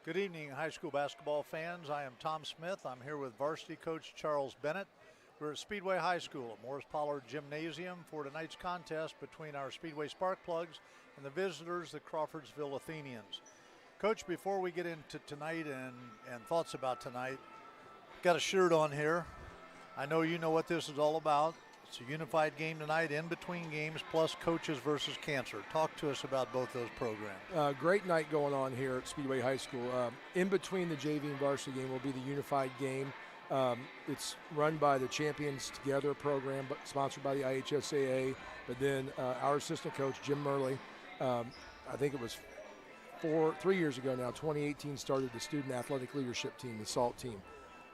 Good evening, high school basketball fans. I am Tom Smith. I'm here with varsity coach Charles Bennett. We're at Speedway High School at Pollard Gymnasium for tonight's contest between our Speedway Sparkplugs and the visitors, the Crawfordsville Athenians. Coach, before we get into tonight and thoughts about tonight, got a shirt on here. I know you know what this is all about. It's a unified game tonight, in between games, plus coaches versus cancer. Talk to us about both those programs. Great night going on here at Speedway High School. In between the JV and varsity game will be the unified game. It's run by the Champions Together program, but sponsored by the IHSAA. But then our assistant coach, Jim Murley, I think it was 3 years ago now, 2018, started the Student Athletic Leadership Team, the SALT team.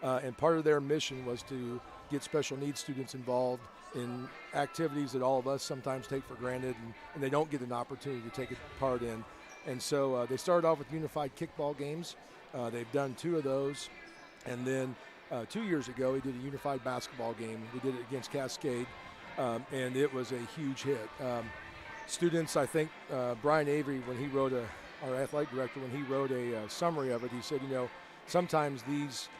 And part of their mission was to get special needs students involved in activities that all of us sometimes take for granted and they don't get an opportunity to take a part in. And so they started off with unified kickball games. They've done 2 of those. And then 2 years ago, we did a unified basketball game. We did it against Cascade, and it was a huge hit. Students, I think Brian Avery, when he wrote our athletic director, when he wrote a summary of it, he said, sometimes these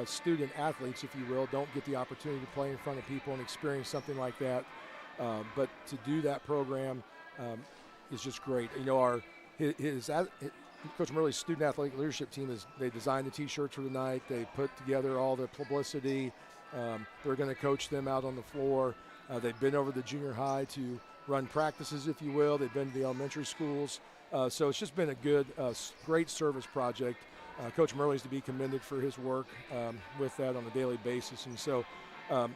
student athletes, if you will, don't get the opportunity to play in front of people and experience something like that. But to do that program is just great. Coach Murley's student athletic leadership team they designed the T-shirts for tonight. They put together all the publicity. They're going to coach them out on the floor. They've been over the junior high to run practices, if you will. They've been to the elementary schools. So it's just been a good, great service project. Coach Murley's to be commended for his work with that on a daily basis. And so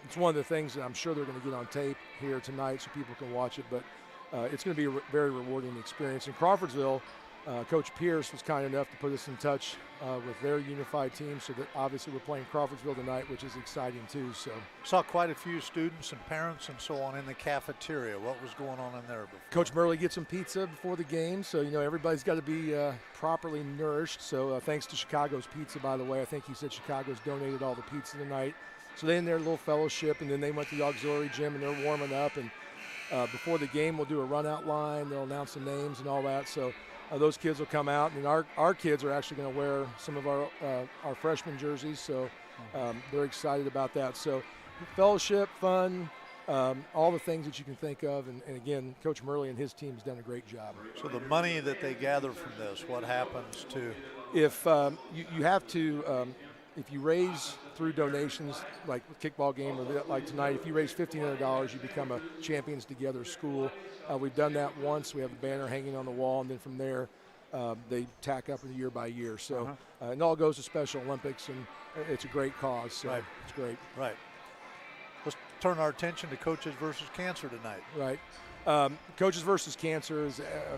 it's one of the things that I'm sure they're going to get on tape here tonight so people can watch it. But it's going to be a very rewarding experience. In Crawfordsville, Coach Pierce was kind enough to put us in touch with their unified team, so that obviously we're playing Crawfordsville tonight, which is exciting too. So saw quite a few students and parents and so on in the cafeteria. What was going on in there before? Coach Murley gets some pizza before the game, so everybody's got to be properly nourished. So thanks to Chicago's Pizza, by the way. I think he said Chicago's donated all the pizza tonight. So they in their little fellowship, and then they went to the auxiliary gym and they're warming up. And before the game, we'll do a run-out line. They'll announce the names and all that. So those kids will come out, and our kids are actually going to wear some of our freshman jerseys, so they're excited about that. So fellowship, fun, all the things that you can think of, and again, Coach Murley and his team has done a great job. So the money that they gather from this, what happens to? If you have to, if you raise through donations, like the kickball game or like tonight, if you raise $1,500, you become a Champions Together school. We've done that once. We have the banner hanging on the wall, and then from there, they tack up year by year. So it all goes to Special Olympics, and it's a great cause. So right. It's great. Right. Let's turn our attention to Coaches versus Cancer tonight. Right. Coaches versus Cancer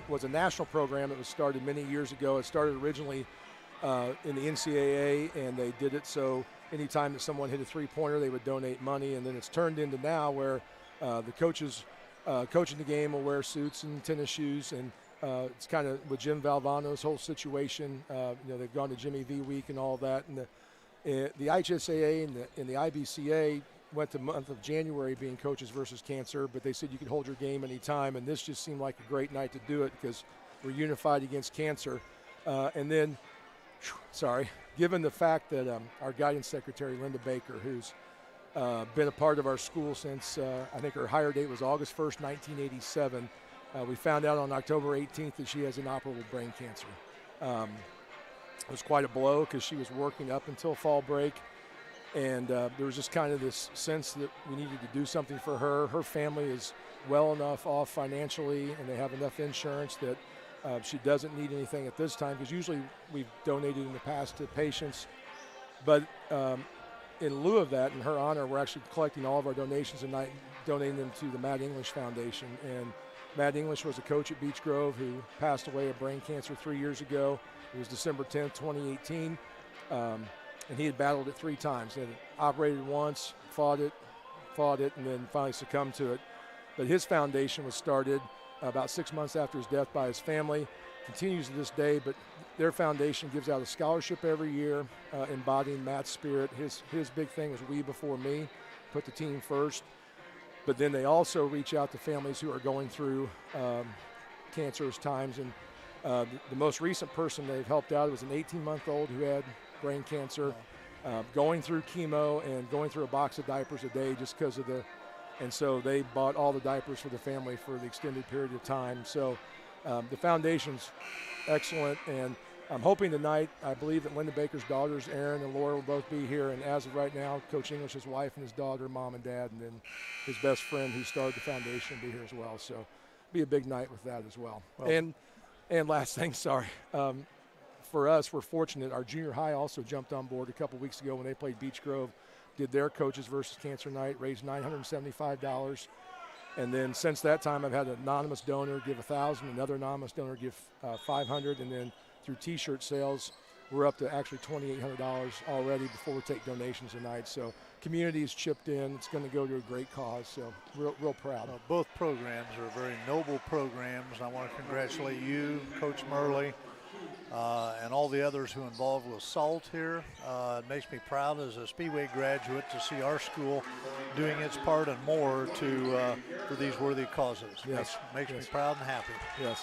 was a national program that was started many years ago. It started originally in the NCAA, and they did it so anytime that someone hit a three-pointer, they would donate money, and then it's turned into now where the coaches coaching the game will wear suits and tennis shoes, and it's kind of with Jim Valvano's whole situation. They've gone to Jimmy V Week and all that, and the IHSAA and the IBCA went the month of January being Coaches versus Cancer, but they said you could hold your game anytime, and this just seemed like a great night to do it because we're unified against cancer. And then, given the fact that our guidance secretary, Linda Baker, who's been a part of our school since I think her hire date was August 1st, 1987. We found out on October 18th that she has inoperable brain cancer. It was quite a blow because she was working up until fall break, and there was just kind of this sense that we needed to do something for her. Her family is well enough off financially, and they have enough insurance that she doesn't need anything at this time, because usually we've donated in the past to patients. But in lieu of that, in her honor, we're actually collecting all of our donations tonight, donating them to the Matt English Foundation. And Matt English was a coach at Beech Grove who passed away of brain cancer 3 years ago. It was December 10th, 2018. And he had battled it 3 times. He had operated once, fought it, and then finally succumbed to it. But his foundation was started about 6 months after his death by his family, continues to this day, but their foundation gives out a scholarship every year embodying Matt's spirit. His big thing was we before me, put the team first. But then they also reach out to families who are going through cancerous times, and The most recent person they've helped out was an 18-month-old who had brain cancer, going through chemo and going through a box of diapers a day just because of and so they bought all the diapers for the family for the extended period of time. So the foundation's excellent, and I'm hoping tonight, I believe that Linda Baker's daughters, Erin and Laura, will both be here, and as of right now, Coach English's wife and his daughter, mom and dad, and then his best friend who started the foundation will be here as well. So be a big night with that as well. And last thing, for us, we're fortunate. Our junior high also jumped on board a couple weeks ago when they played Beech Grove, did their Coaches versus Cancer night, raised $975. And then since that time, I've had an anonymous donor give $1,000, another anonymous donor give $500, and then through T-shirt sales, we're up to actually $2,800 already before we take donations tonight. So community's chipped in. It's going to go to a great cause. So real proud. Well, both programs are very noble programs. I want to congratulate you, Coach Murley, and all the others who are involved with SALT here. It makes me proud as a Speedway graduate to see our school doing its part and more for these worthy causes. Yes. Makes me proud and happy. Yes.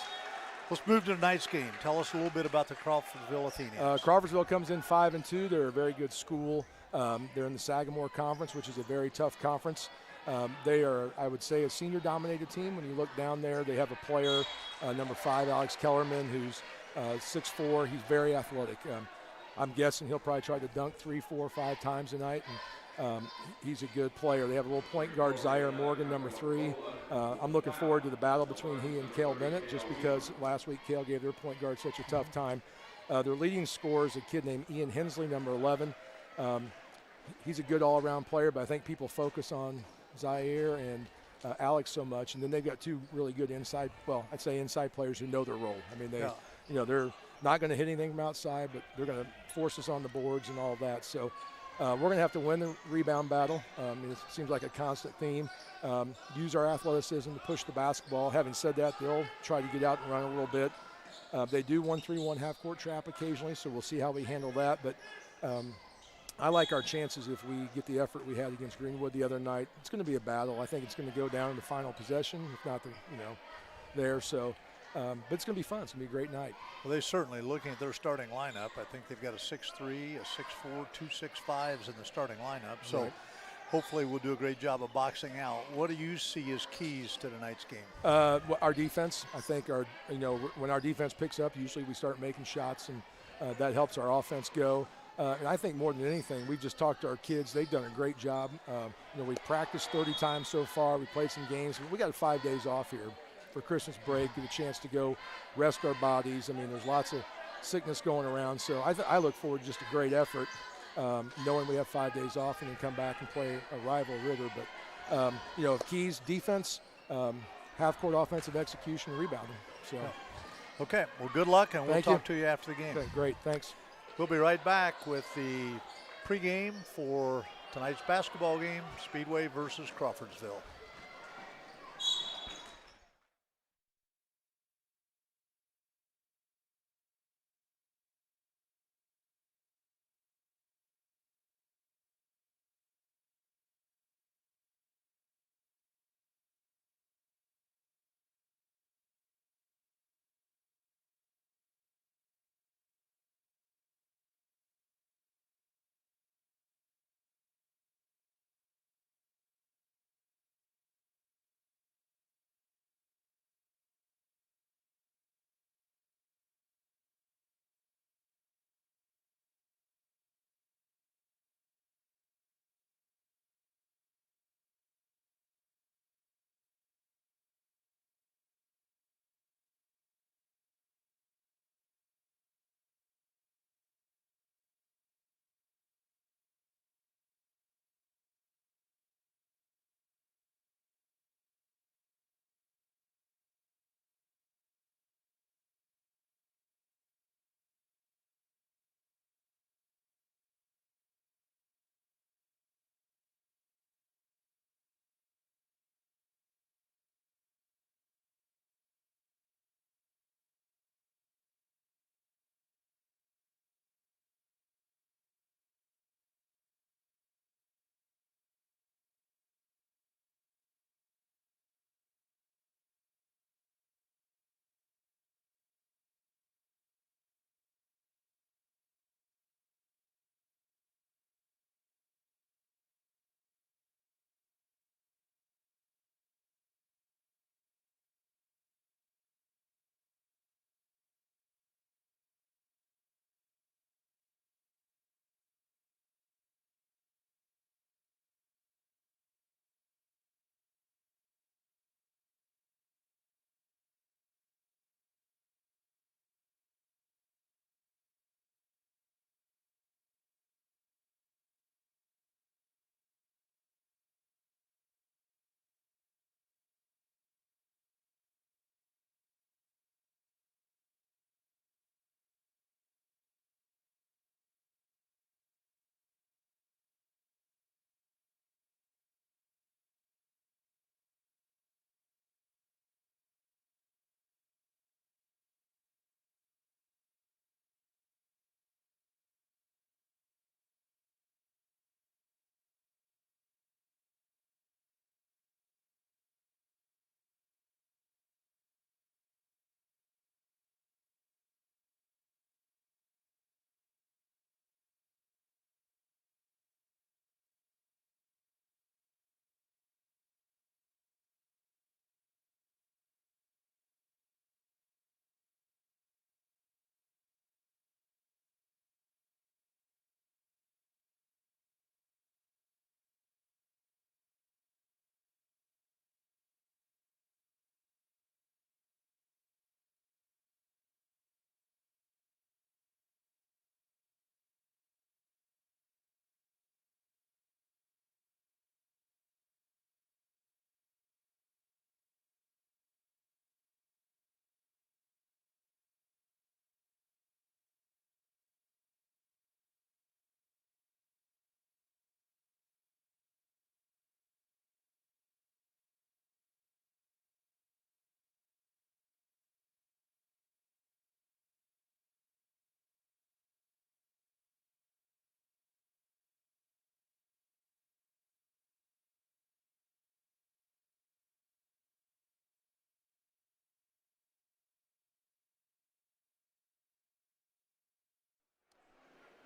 Let's move to tonight's game. Tell us a little bit about the Crawfordsville Athenians. Crawfordsville comes in 5-2. They're a very good school. They're in the Sagamore Conference, which is a very tough conference. They are, I would say, a senior-dominated team. When you look down there, they have a player, number 5, Alex Kellerman, who's 6'4". He's very athletic. I'm guessing he'll probably try to dunk 3, 4, 5 times tonight. And he's a good player. They have a little point guard, Zaire Morgan, number 3. I'm looking forward to the battle between he and Cale Bennett, just because last week Cale gave their point guard such a tough time. Their leading scorer is a kid named Ian Hensley, number 11. He's a good all-around player, but I think people focus on Zaire and Alex so much. And then they've got 2 really good inside players who know their role. I mean, they're not going to hit anything from outside, but they're going to force us on the boards and all of that. So we're going to have to win the rebound battle. It seems like a constant theme. Use our athleticism to push the basketball. Having said that, they'll try to get out and run a little bit. They do 1-3-1 half-court trap occasionally, so we'll see how we handle that. But I like our chances if we get the effort we had against Greenwood the other night. It's going to be a battle. I think it's going to go down in the final possession, if not there. So. But it's going to be fun. It's going to be a great night. Well, they're certainly looking at their starting lineup. I think they've got a 6'3", a 6'4", 2 6'5s in the starting lineup. So right. Hopefully we'll do a great job of boxing out. What do you see as keys to tonight's game? Our defense. I think when our defense picks up, usually we start making shots, and that helps our offense go. And I think more than anything, we've just talked to our kids. They've done a great job. We've practiced 30 times so far. We played some games. We got 5 days off here for Christmas break, get a chance to go rest our bodies. I mean, there's lots of sickness going around. So I look forward to just a great effort, knowing we have 5 days off and then come back and play a rival Ritter. But, keys, defense, half-court offensive execution, and rebounding. So. Okay, well, good luck, and we'll Thank talk you. to you after the game. Okay, great, thanks. We'll be right back with the pregame for tonight's basketball game, Speedway versus Crawfordsville.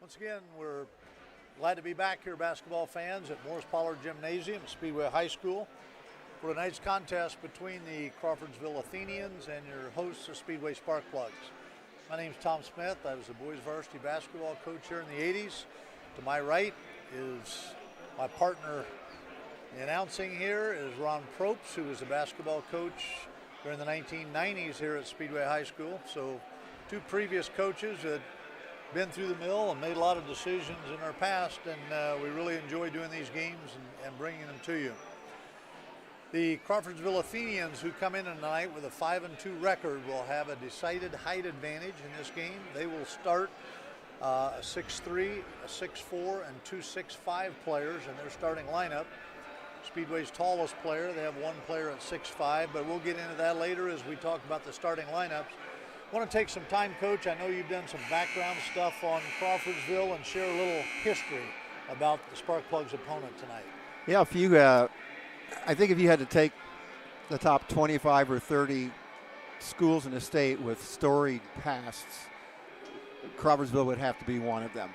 Once again, we're glad to be back here, basketball fans, at Morris Pollard Gymnasium, Speedway High School, for tonight's contest between the Crawfordsville Athenians and your hosts of Speedway Sparkplugs. My name's Tom Smith. I was the boys varsity basketball coach here in the 80s. To my right is my partner in announcing here is Ron Probst, who was the basketball coach during the 1990s here at Speedway High School. So two previous coaches had been through the mill and made a lot of decisions in our past, and we really enjoy doing these games and bringing them to you. The Crawfordsville Athenians, who come in tonight with a 5-2 record, will have a decided height advantage in this game. They will start a 6'3", a 6'4", and 2 6'5" players in their starting lineup. Speedway's tallest player, they have one player at 6'5", but we'll get into that later as we talk about the starting lineups. I want to take some time, Coach. I know you've done some background stuff on Crawfordsville, and share a little history about the Sparkplugs opponent tonight. Yeah, if you, I think if you had to take the top 25 or 30 schools in the state with storied pasts, Crawfordsville would have to be one of them.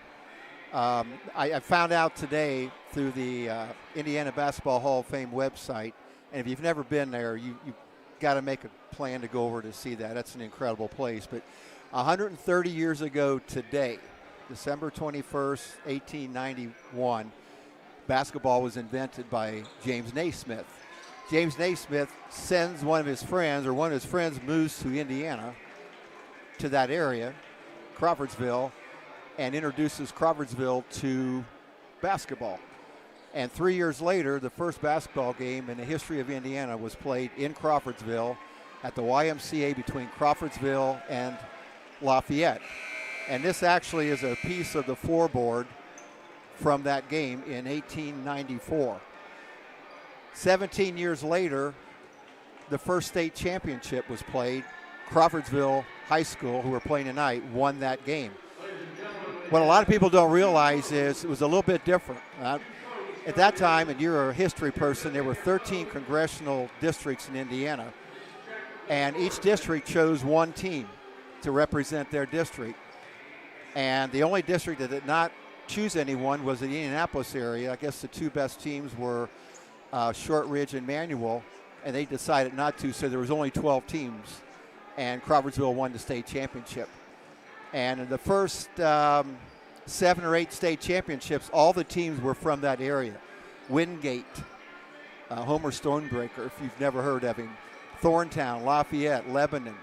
I found out today through the Indiana Basketball Hall of Fame website, and if you've never been there, you got to make a plan to go over to see that. That's an incredible place. But 130 years ago today, December 21st, 1891, basketball was invented by James Naismith. James Naismith sends one of his friends, or one of his friends moves to Indiana, to that area, Crawfordsville, and introduces Crawfordsville to basketball. And 3 years later, the first basketball game in the history of Indiana was played in Crawfordsville at the YMCA between Crawfordsville and Lafayette. And this actually is a piece of the floorboard from that game in 1894. 17 years later, the first state championship was played. Crawfordsville High School, who are playing tonight, won that game. What a lot of people don't realize is it was a little bit different. At that time, and you're a history person, there were 13 congressional districts in Indiana, and each district chose one team to represent their district. And the only district that did not choose anyone was the Indianapolis area. I guess the two best teams were Shortridge and Manual, and they decided not to, so there was only 12 teams, and Crawfordsville won the state championship. And in the first 7 or 8 state championships, all the teams were from that area. Wingate, Homer Stonebreaker, if you've never heard of him, Thorntown, Lafayette, Lebanon.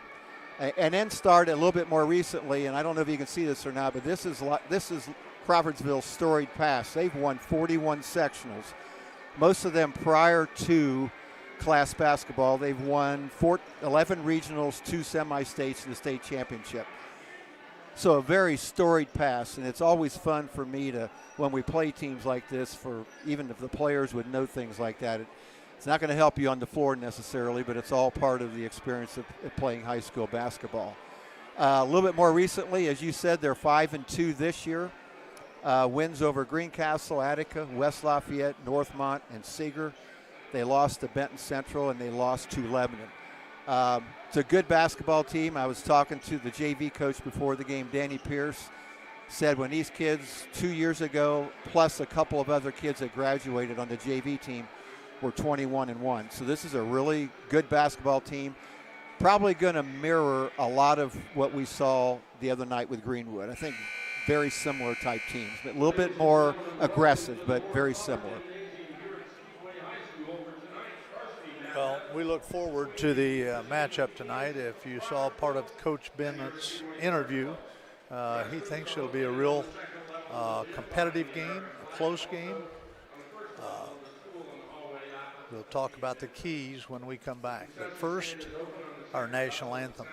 And then started a little bit more recently, and I don't know if you can see this or not, but this is Crawfordsville's storied past. They've won 41 sectionals, most of them prior to class basketball. They've won 11 regionals, 2 semi-states, and the state championship. So a very storied past, and it's always fun for me to, when we play teams like this, for even if the players would know things like that, it's not going to help you on the floor necessarily, but it's all part of the experience of playing high school basketball. A little bit more recently, as you said, they're 5-2 this year. Wins over Greencastle, Attica, West Lafayette, Northmont, and Seeger. They lost to Benton Central, and they lost to Lebanon. It's a good basketball team. I was talking to the JV coach before the game, Danny Pierce, said when these kids 2 years ago, plus a couple of other kids that graduated on the JV team, were 21-1. So this is a really good basketball team. Probably going to mirror a lot of what we saw the other night with Greenwood. I think very similar type teams, but a little bit more aggressive, but very similar. Well, we look forward to the matchup tonight. If you saw part of Coach Bennett's interview, he thinks it'll be a real competitive game, a close game. We'll talk about the keys when we come back. But first, our national anthem.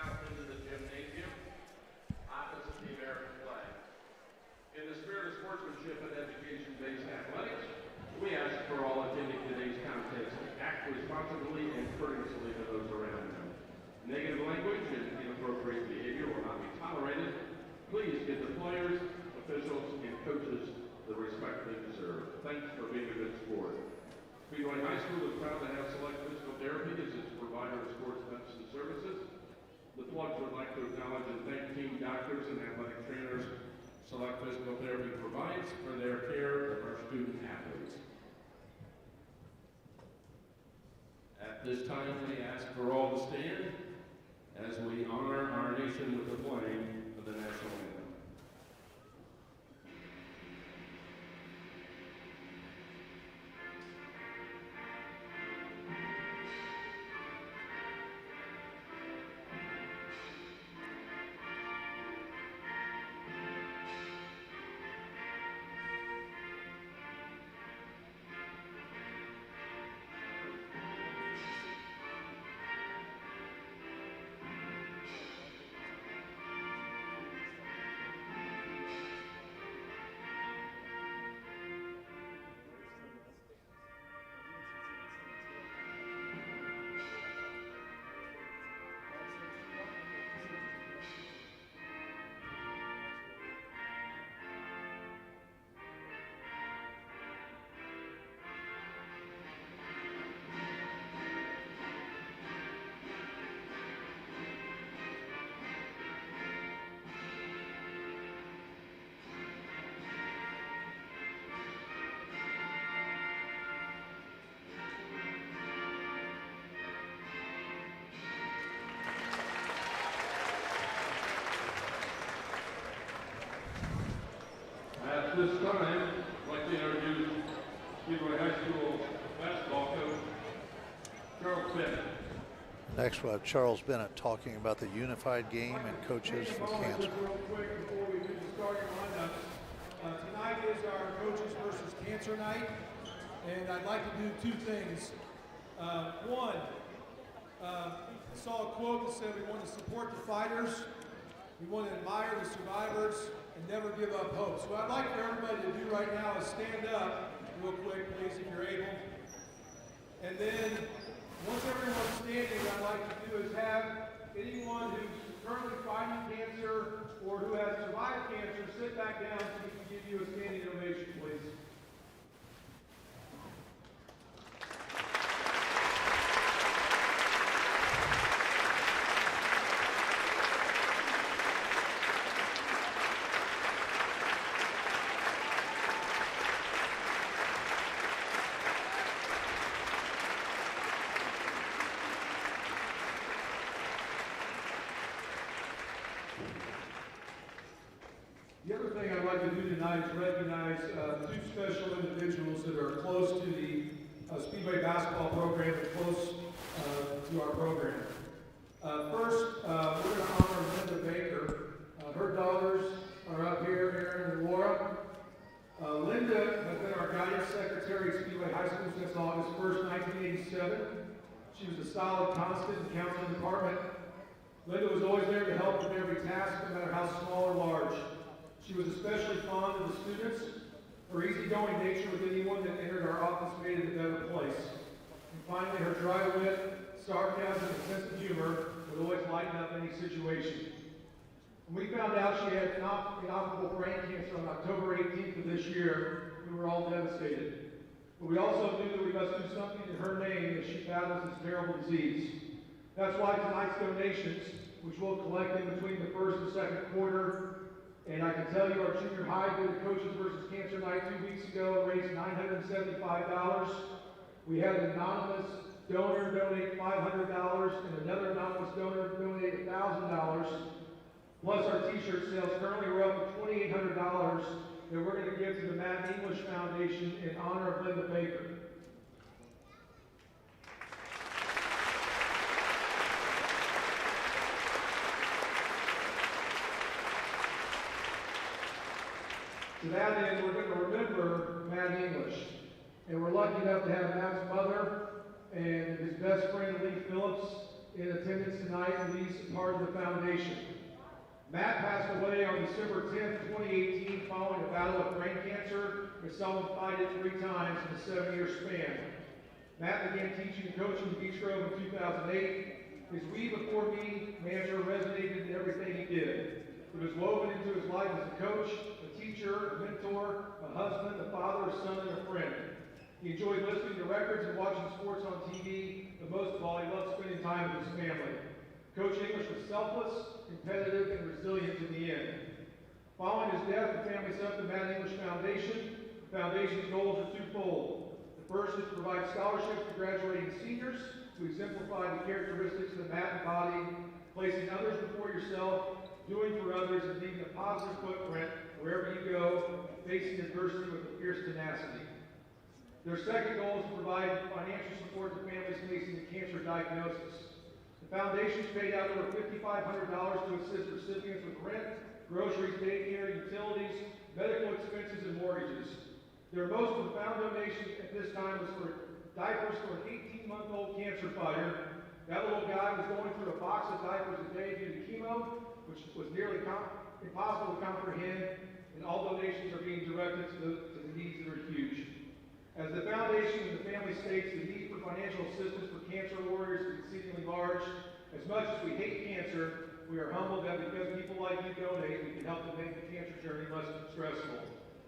We ask for all attending today's contest to act responsibly and courteously to those around them. Negative language and inappropriate behavior will not be tolerated. Please give the players, officials, and coaches the respect they deserve. Thanks for being a good sport. Speedway High School is proud to have Select Physical Therapy as its provider of sports medicine services. The Plugs would like to acknowledge and thank team doctors and athletic trainers, Select Physical Therapy this time, we ask for all to stand as we honor our nation with the playing of the national anthem. At this time, I'd like to introduce Speedway High School basketball coach, Charles Bennett. Next, we'll have Charles Bennett talking about the unified game and coaches for cancer. Just real quick before we do the starting lineup. Tonight is our coaches versus cancer night, and I'd like to do two things. One, I saw a quote that said we want to support the fighters, we want to admire the survivors, and never give up hope. So what I'd like for everybody to do right now is stand up real quick, please, if you're able. And then, once everyone's standing, what I'd like to do is have anyone who's currently fighting cancer or who has survived cancer sit back down so we can give you a standing ovation, please. The other thing I'd like to do tonight is recognize two special individuals that are close to the Speedway basketball program and close to our program. First, we're going to honor Linda Baker. Her daughters are up here, Aaron and Laura. Linda has been our guidance secretary at Speedway High School since August 1st, 1987. She was a solid constant in the counseling department. Linda was always there to help with every task, no matter how small or large. She was especially fond of the students. Her easygoing nature with anyone that entered our office made it a better place. And finally, her dry wit, sarcasm, and sense of humor would always lighten up any situation. When we found out she had inoperable brain cancer on October 18th of this year, we were all devastated. But we also knew that we must do something in her name as she battles this terrible disease. That's why tonight's donations, which we'll collect in between the first and second quarter, and I can tell you our junior high did a Coaches versus Cancer night 2 weeks ago and raised $975. We had an anonymous donor donate $500 and another anonymous donor donate $1,000. Plus our t-shirt sales currently we're up to $2,800 that we're going to give to the Matt English Foundation in honor of Linda Baker. To that end, we're going to remember Matt English. And we're lucky enough to have Matt's mother and his best friend, Lee Phillips, in attendance tonight, and Lee's part of the foundation. Matt passed away on December 10th, 2018, following a battle with brain cancer, and saw him fight it 3 times in a 7-year span. Matt began teaching and coaching in Beach Grove in 2008. His "we before me" mantra resonated in everything he did. It was woven into his life as a coach, a teacher, a mentor, a husband, a father, a son, and a friend. He enjoyed listening to records and watching sports on TV, but most of all, he loved spending time with his family. Coach English was selfless, competitive, and resilient to the end. Following his death, the family set up the Matt English Foundation. The foundation's goals are twofold. The first is to provide scholarships to graduating seniors, to exemplify the characteristics that Matt embodied, placing others before yourself, doing for others, and leaving a positive footprint wherever you go, facing adversity with a fierce tenacity. Their second goal is to provide financial support to families facing a cancer diagnosis. The foundation's paid out over $5,500 to assist recipients with rent, groceries, daycare, utilities, medical expenses, and mortgages. Their most profound donation at this time was for diapers for an 18-month-old cancer fighter. That little guy was going through a box of diapers a day due to chemo, which was nearly impossible to comprehend, and all donations are being directed to the needs that are huge. As the foundation and the family states, the need for financial assistance for cancer warriors is exceedingly large. As much as we hate cancer, we are humbled that because people like you donate, we can help to make the cancer journey less stressful.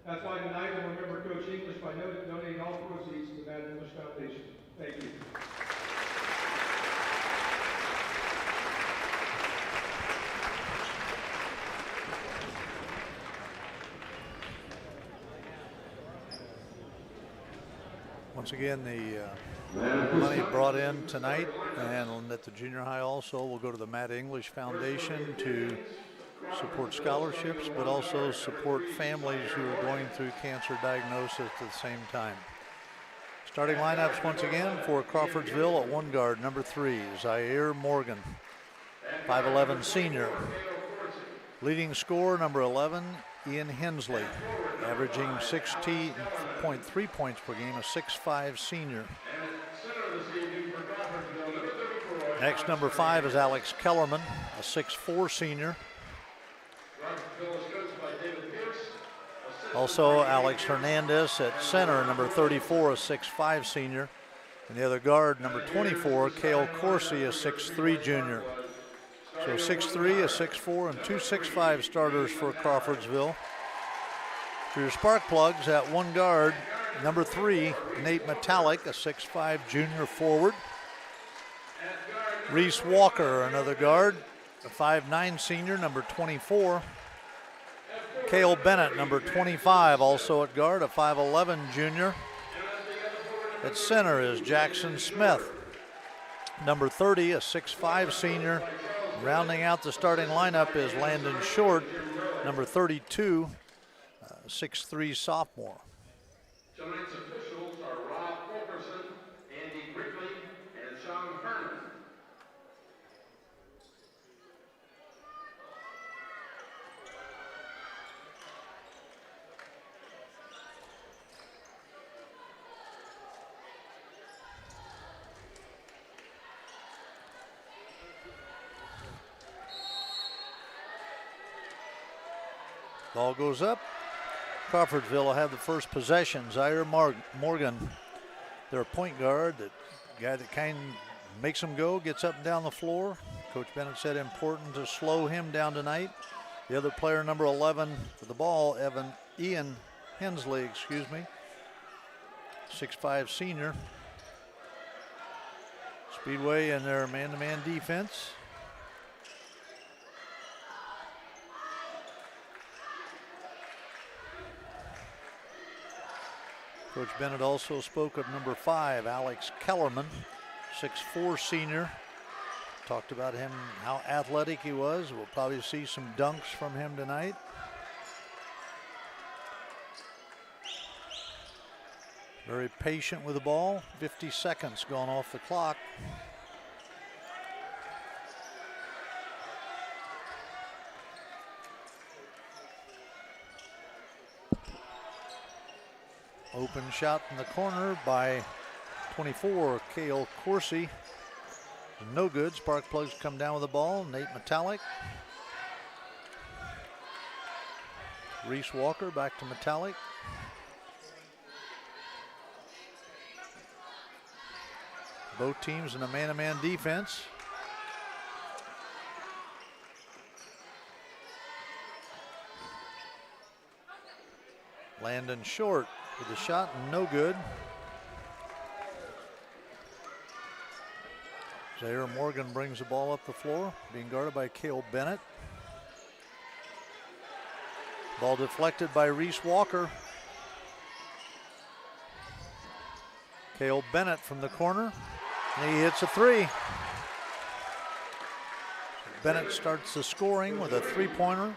That's why tonight we'll remember Coach English by donating all proceeds to the Matt English Foundation. Thank you. Once again, the money brought in tonight and at the junior high also will go to the Matt English Foundation to support scholarships, but also support families who are going through cancer diagnosis at the same time. Starting lineups once again for Crawfordsville at one guard, number 3, Zaire Morgan, 5'11" senior. Leading scorer, number 11, Ian Hensley, averaging 60.3 points per game, a 6'5" senior. Next, number 5 is Alex Kellerman, a 6'4" senior. Also, Alex Hernandez at center, number 34, a 6'5" senior. And the other guard, number 24, Cale Corsi, a 6'3" junior. So 6'3", a 6'4", and 2 6'5" starters for Crawfordsville. For your Sparkplugs at one guard, number 3, Nate Metallic, a 6'5" junior forward. Reese Walker, another guard, a 5'9" senior, number 24. Cale Bennett, number 25, also at guard, a 5'11" junior. At center is Jackson Smith, number 30, a 6'5" senior. Rounding out the starting lineup is Landon Short, number 32, 6'3" sophomore. Tonight's officials are Rob Fulkerson, Andy Brickley, and Sean Herman. Ball goes up. Crawfordsville will have the first possession. Zaire Morgan, their point guard, that guy that kind of makes them go, gets up and down the floor. Coach Bennett said important to slow him down tonight. The other player, number 11, for the ball, Ian Hensley, 6'5" senior. Speedway in their man-to-man defense. Coach Bennett also spoke of number 5, Alex Kellerman, 6'4" senior. Talked about him, how athletic he was. We'll probably see some dunks from him tonight. Very patient with the ball. 50 seconds gone off the clock. Open shot in the corner by 24, Cale Corsi. No good. Sparkplugs come down with the ball. Nate Metallic. Reese Walker back to Metallic. Both teams in a man-to-man defense. Landon Short with the shot, no good. Zaire Morgan brings the ball up the floor, being guarded by Cale Bennett. Ball deflected by Reese Walker. Cale Bennett from the corner. And he hits a three. Bennett starts the scoring with a three-pointer.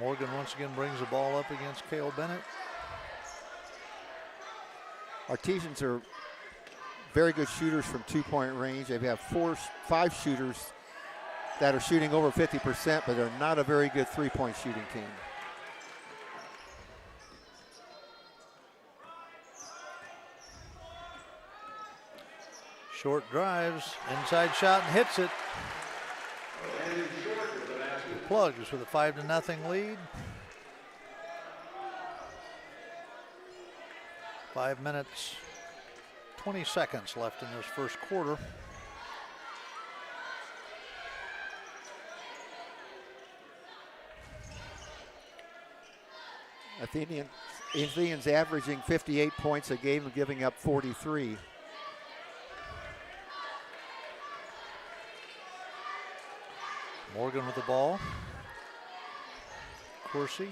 Morgan once again brings the ball up against Cale Bennett. Artesians are very good shooters from two-point range. They have 5 shooters that are shooting over 50%, but they're not a very good three-point shooting team. Short drives, inside shot and hits it. Plugs with a 5-0 lead. 5 minutes, 20 seconds left in this first quarter. Athenians averaging 58 points a game and giving up 43. Morgan with the ball. Corsi,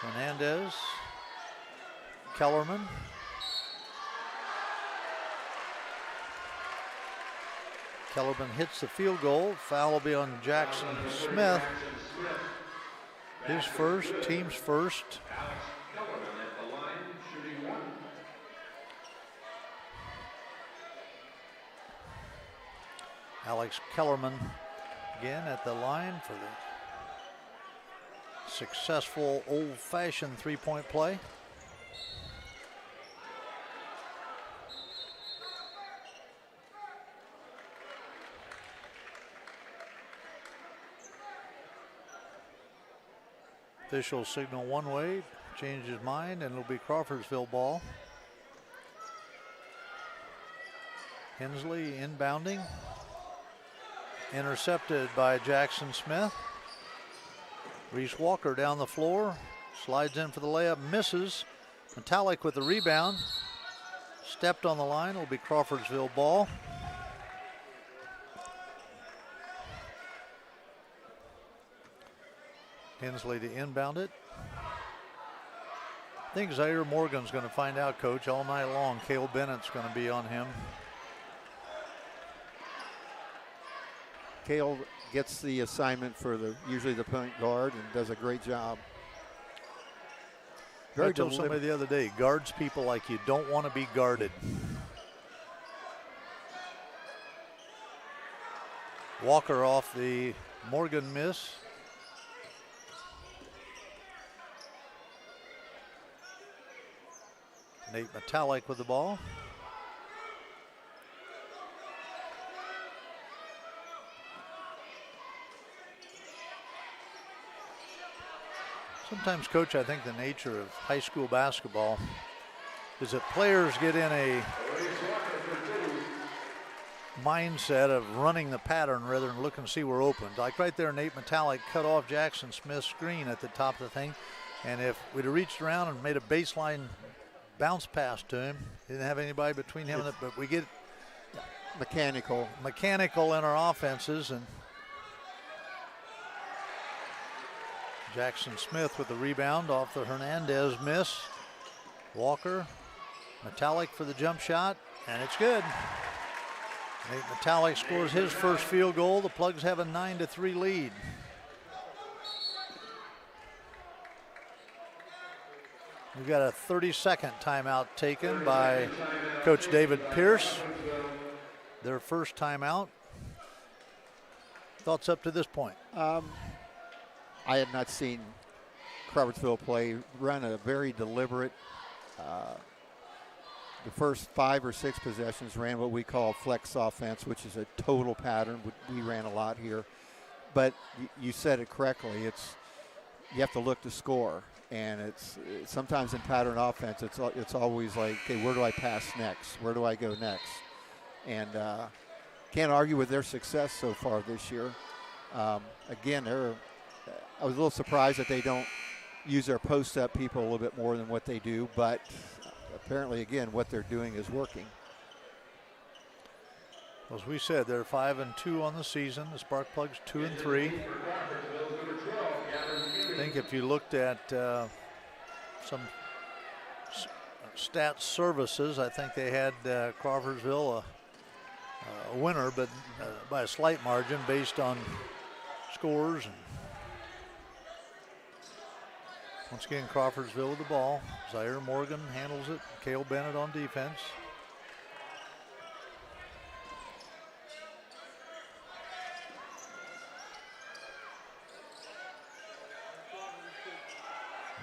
Hernandez, Kellerman. Kellerman hits the field goal. Foul will be on Jackson Smith. His first, team's first. Alex Kellerman again at the line for the successful old-fashioned three-point play. Official signal one way, changed his mind, and it'll be Crawfordsville ball. Hensley inbounding. Intercepted by Jackson Smith. Reese Walker down the floor, slides in for the layup, misses. Metallic with the rebound. Stepped on the line, it'll be Crawfordsville ball. Hensley to inbound it. I think Zaire Morgan's going to find out, Coach, all night long. Cale Bennett's going to be on him. Cale gets the assignment for usually the point guard and does a great job. I told somebody the other day, guards people like you don't want to be guarded. Walker off the Morgan miss. Nate Metallic with the ball. Sometimes, Coach, I think the nature of high school basketball is that players get in a mindset of running the pattern rather than looking to see where open. Like right there, Nate Metallic cut off Jackson Smith's screen at the top of the thing. And if we'd have reached around and made a baseline bounce pass to him, didn't have anybody between him and it, but we get mechanical in our offenses. And Jackson Smith with the rebound off the Hernandez miss. Walker, Metallic for the jump shot, and it's good. Nate Metallic scores his first field goal. The Plugs have a 9-3 lead. We've got a 30-second timeout taken by Coach David Pierce. Their first timeout. Thoughts up to this point? I had not seen Crawfordsville run a very deliberate, the first 5 or 6 possessions ran what we call flex offense, which is a total pattern. We ran a lot here. But you said it correctly. You have to look to score. And it's sometimes in pattern offense, it's always like, okay, where do I pass next? Where do I go next? And can't argue with their success so far this year. Again, I was a little surprised that they don't use their post-up people a little bit more than what they do, but apparently, again, what they're doing is working. Well, as we said, they're 5-2 on the season. The Sparkplugs 2-3. I think if you looked at some stats services, I think they had Crawfordsville a winner, but by a slight margin based on scores. And once again, Crawfordsville with the ball. Zaire Morgan handles it. Cale Bennett on defense.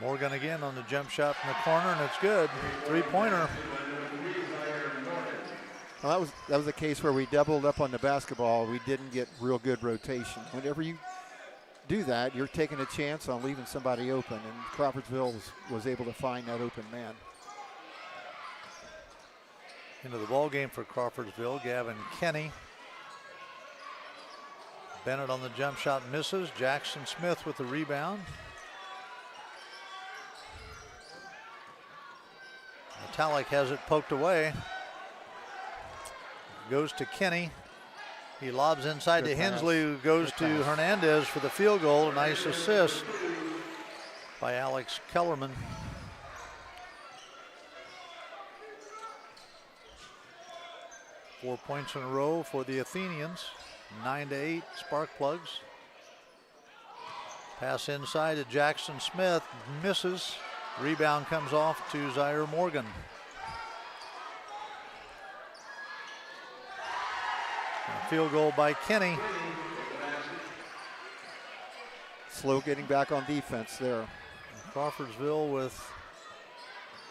Morgan again on the jump shot from the corner, and it's good. Three-pointer. Well, that was a case where we doubled up on the basketball. We didn't get real good rotation. Whenever you do that, you're taking a chance on leaving somebody open, and Crawfordsville was able to find that open man. Into the ball game for Crawfordsville, Gavin Kenny. Bennett on the jump shot misses. Jackson Smith with the rebound. Metallic has it poked away. Goes to Kenny. He lobs inside to Hensley, who goes to Hernandez for the field goal. A nice assist by Alex Kellerman. Four points in a row for the Athenians. 9-8, Sparkplugs. Pass inside to Jackson Smith, misses. Rebound comes off to Zaire Morgan. And field goal by Kenny. Slow getting back on defense there. Crawfordsville with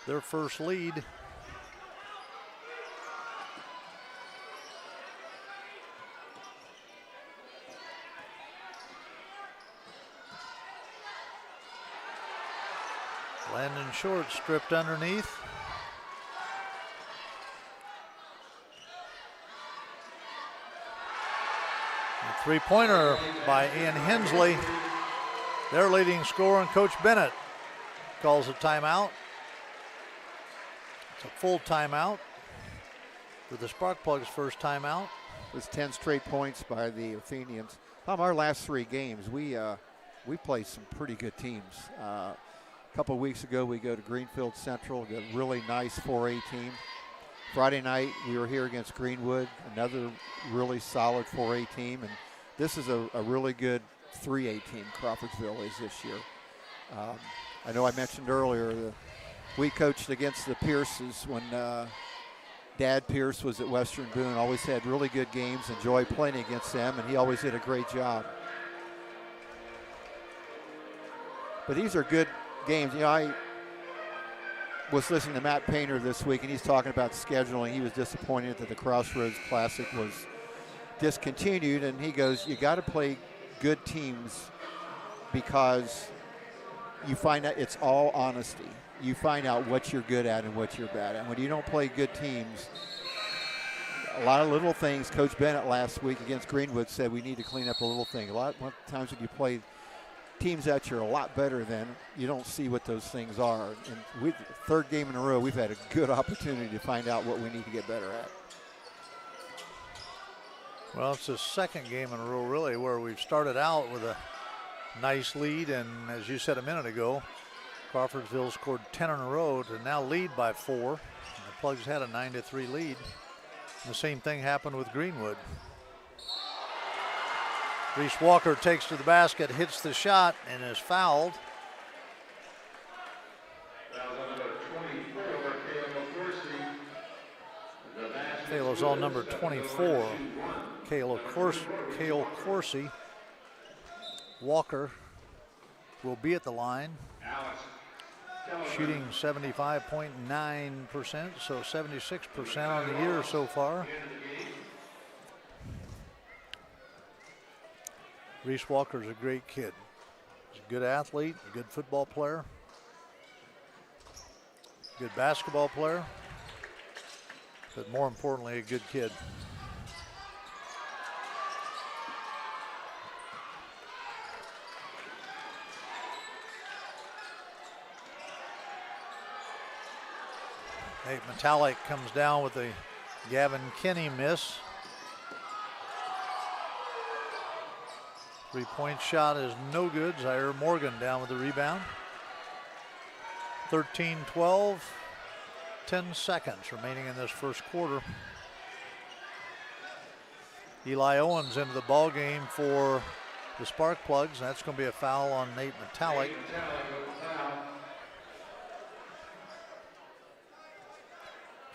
their first lead. Landon Short stripped underneath. A three-pointer by Ian Hensley. Their leading scorer, and Coach Bennett calls a timeout. It's a full timeout for the Sparkplugs' first timeout. It's 10 straight points by the Athenians. Our last three games, we played some pretty good teams. A couple of weeks ago, we go to Greenfield Central, a really nice 4A team. Friday night, we were here against Greenwood, another really solid 4A team. And this is a really good 3A team, Crawfordsville is this year. I know I mentioned earlier that we coached against the Pierces when Dad Pierce was at Western Boone. Always had really good games, enjoyed playing against them, and he always did a great job. But these are good games. You know, I was listening to Matt Painter this week, and he's talking about scheduling. He was disappointed that the Crossroads Classic was discontinued, and he goes, you got to play good teams because you find out it's all honesty. You find out what you're good at and what you're bad at. When you don't play good teams, a lot of little things. Coach Bennett last week against Greenwood said we need to clean up a little thing. A lot of times when you play teams that you're a lot better than, you don't see what those things are. And third game in a row, we've had a good opportunity to find out what we need to get better at. Well, it's the second game in a row, really, where we've started out with a nice lead, and as you said a minute ago, Crawfordsville scored 10 in a row to now lead by 4. And the Plugs had a 9-3 lead. And the same thing happened with Greenwood. Reese Walker takes to the basket, hits the shot, and is fouled. Kayla's on number 24. Kale Corsi. Walker will be at the line. Shooting 75.9%, so 76% on the year so far. Reese Walker's a great kid. He's a good athlete, a good football player, good basketball player, but more importantly, a good kid. Nate Metallic comes down with a Gavin Kenny miss. Three-point shot is no good. Zaire Morgan down with the rebound. 13-12. 10 seconds remaining in this first quarter. Eli Owens into the ball game for the Sparkplugs. That's going to be a foul on Nate Metallic.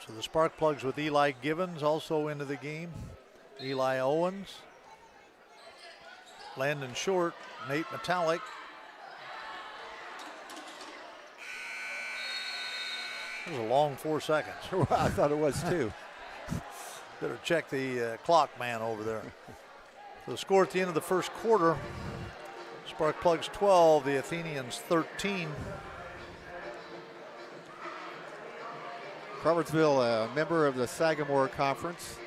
So the Sparkplugs with Eli Givens also into the game. Eli Owens, Landon Short, Nate Metallic. It was a long 4 seconds. I thought it was too. Better check the clock man over there. So the score at the end of the first quarter, Sparkplugs 12, the Athenians 13. Crawfordsville, a member of the Sagamore Conference.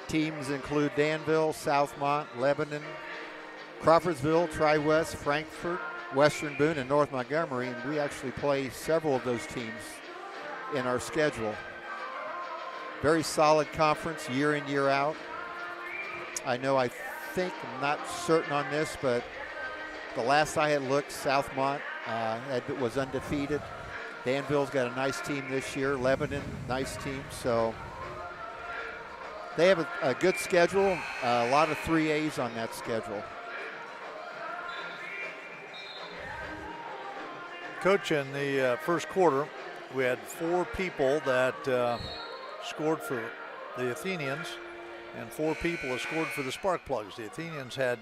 Teams include Danville, Southmont, Lebanon, Crawfordsville, Tri-West, Frankfort, Western Boone, and North Montgomery, and we actually play several of those teams in our schedule. Very solid conference year in, year out. I think, I'm not certain on this, but the last I had looked, Southmont was undefeated. Danville's got a nice team this year. Lebanon, nice team. So they have a good schedule, a lot of 3As on that schedule. Coach, in the first quarter, we had 4 people that scored for the Athenians, and 4 people have scored for the Sparkplugs. The Athenians had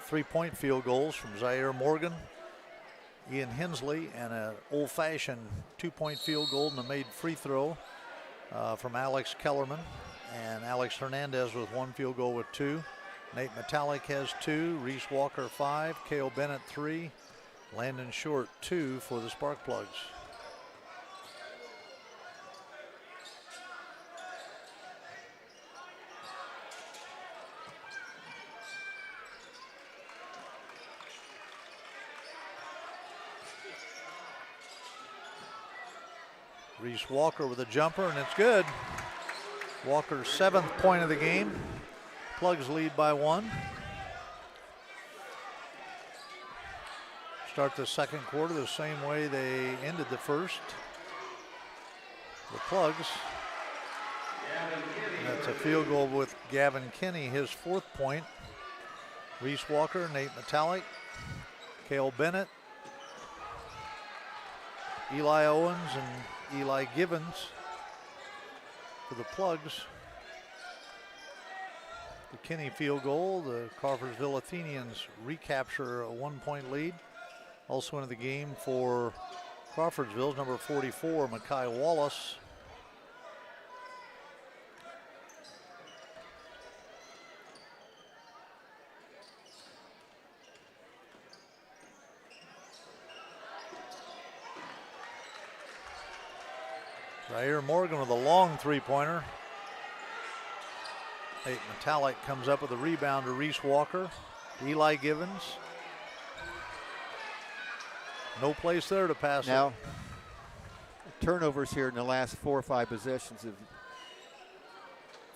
3-point field goals from Zaire Morgan, Ian Hensley, and an old-fashioned 2-point field goal and a made free throw from Alex Kellerman. And Alex Hernandez with 1 field goal with 2. Nate Metallic has 2. Reese Walker 5. Cale Bennett 3. Landon Short 2 for the Sparkplugs. Reese Walker with a jumper, and it's good. Walker's 7th point of the game. Plugs lead by 1. Start the second quarter the same way they ended the first. The Plugs. That's a field goal with Gavin Kinney, his 4th point. Reese Walker, Nate Metallic, Cale Bennett, Eli Owens, and Eli Givens for the Plugs. The Kinney field goal, the Crawfordsville Athenians recapture a 1-point lead. Also into the game for Crawfordsville's number 44, Makai Wallace. Zaire Morgan with a long 3-pointer. Nate Metallic comes up with a rebound to Reese Walker. Eli Givens. No place there to pass now, it. Turnovers here in the last 4 or 5 possessions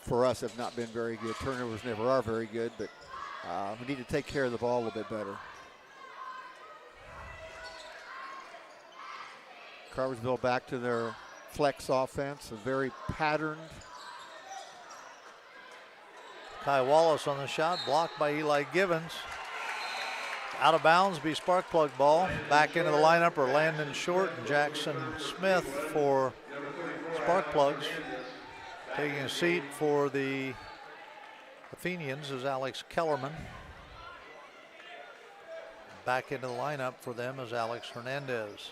for us have not been very good. Turnovers never are very good, but we need to take care of the ball a little bit better. Crawfordsville back to their flex offense, a very patterned. Kai Wallace on the shot, blocked by Eli Givens. Out of bounds, be Sparkplug ball. Back into the lineup are Landon Short and Jackson Smith for Sparkplugs. Taking a seat for the Athenians is Alex Kellerman. Back into the lineup for them is Alex Hernandez.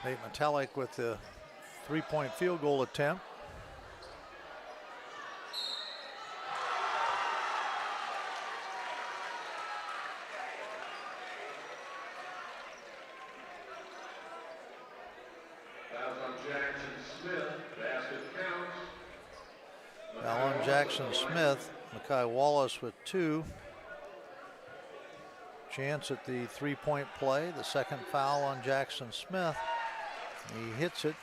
Nate Metallic with the 3-point field goal attempt. Foul on Jackson Smith. Basket counts. Foul on Jackson Smith. Makai Wallace with 2. Chance at the 3-point play. The second foul on Jackson Smith. He hits it.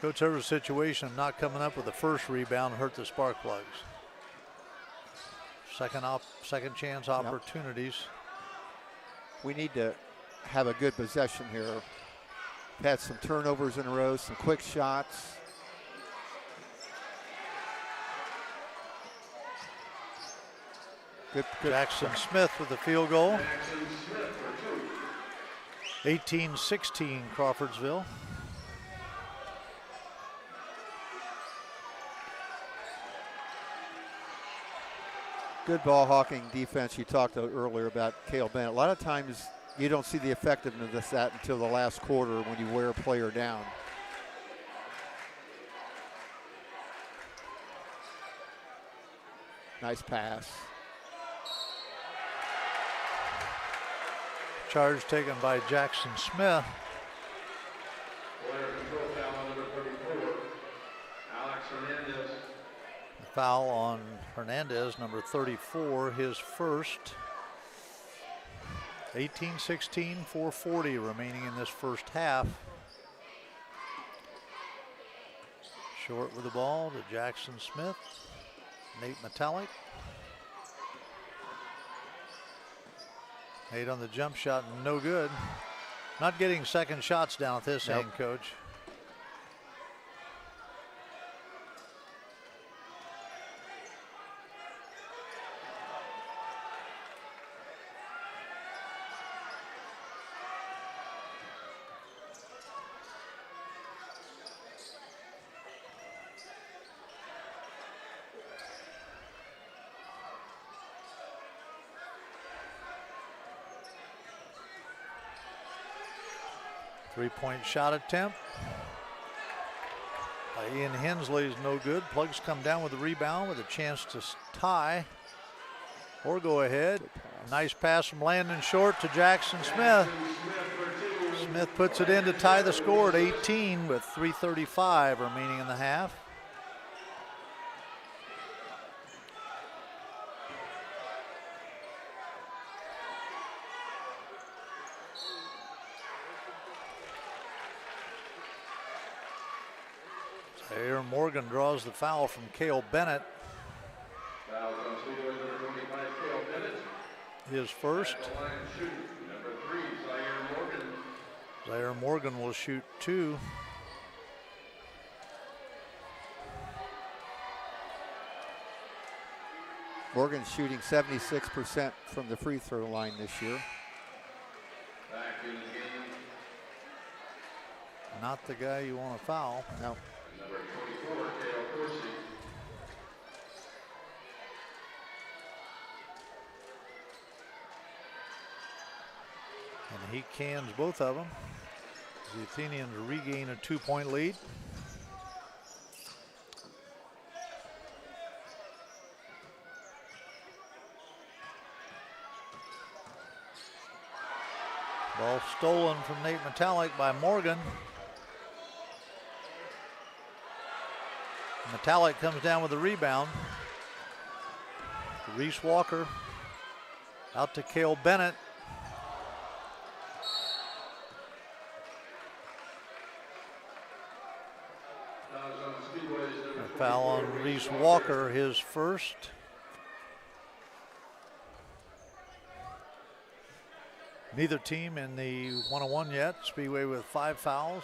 Coach Ever's situation of not coming up with the first rebound hurt the Sparkplugs. Second chance opportunities. We need to have a good possession here. We've had some turnovers in a row, some quick shots. Good. Jackson Smith with the field goal. 18-16 Crawfordsville. Good ball hawking defense. You talked earlier about Cale Bennett. A lot of times you don't see the effectiveness of that until the last quarter when you wear a player down. Nice pass. Charge taken by Jackson Smith. The foul on Hernandez, number 34, his first. 18-16, 4:40 remaining in this first half. Short with the ball to Jackson Smith. Nate Metallic. Nate on the jump shot, no good. Not getting second shots down at this end, Coach. Three-point shot attempt by Ian Hensley is no good. Plugs come down with the rebound with a chance to tie or go ahead. Nice pass from Landon Short to Jackson Smith. Smith puts it in to tie the score at 18 with 3:35 remaining in the half. Aaron Morgan draws the foul from Cale Bennett. Foul on Speedway number 25, Cale Bennett. His first. At the line shooting, number 3, Zaire Morgan. Zaire Morgan will shoot 2. Morgan's shooting 76% from the free throw line this year. Back in the game. Not the guy you want to foul. No. Number 24, Dale Corsi. And he cans both of them. The Athenians regain a 2-point lead. Ball stolen from Nate Metallic by Morgan. Metallic comes down with the rebound. Reese Walker out to Cale Bennett. A foul on Reese Walker, his first. Neither team in the one-on-one yet. Speedway with 5 fouls.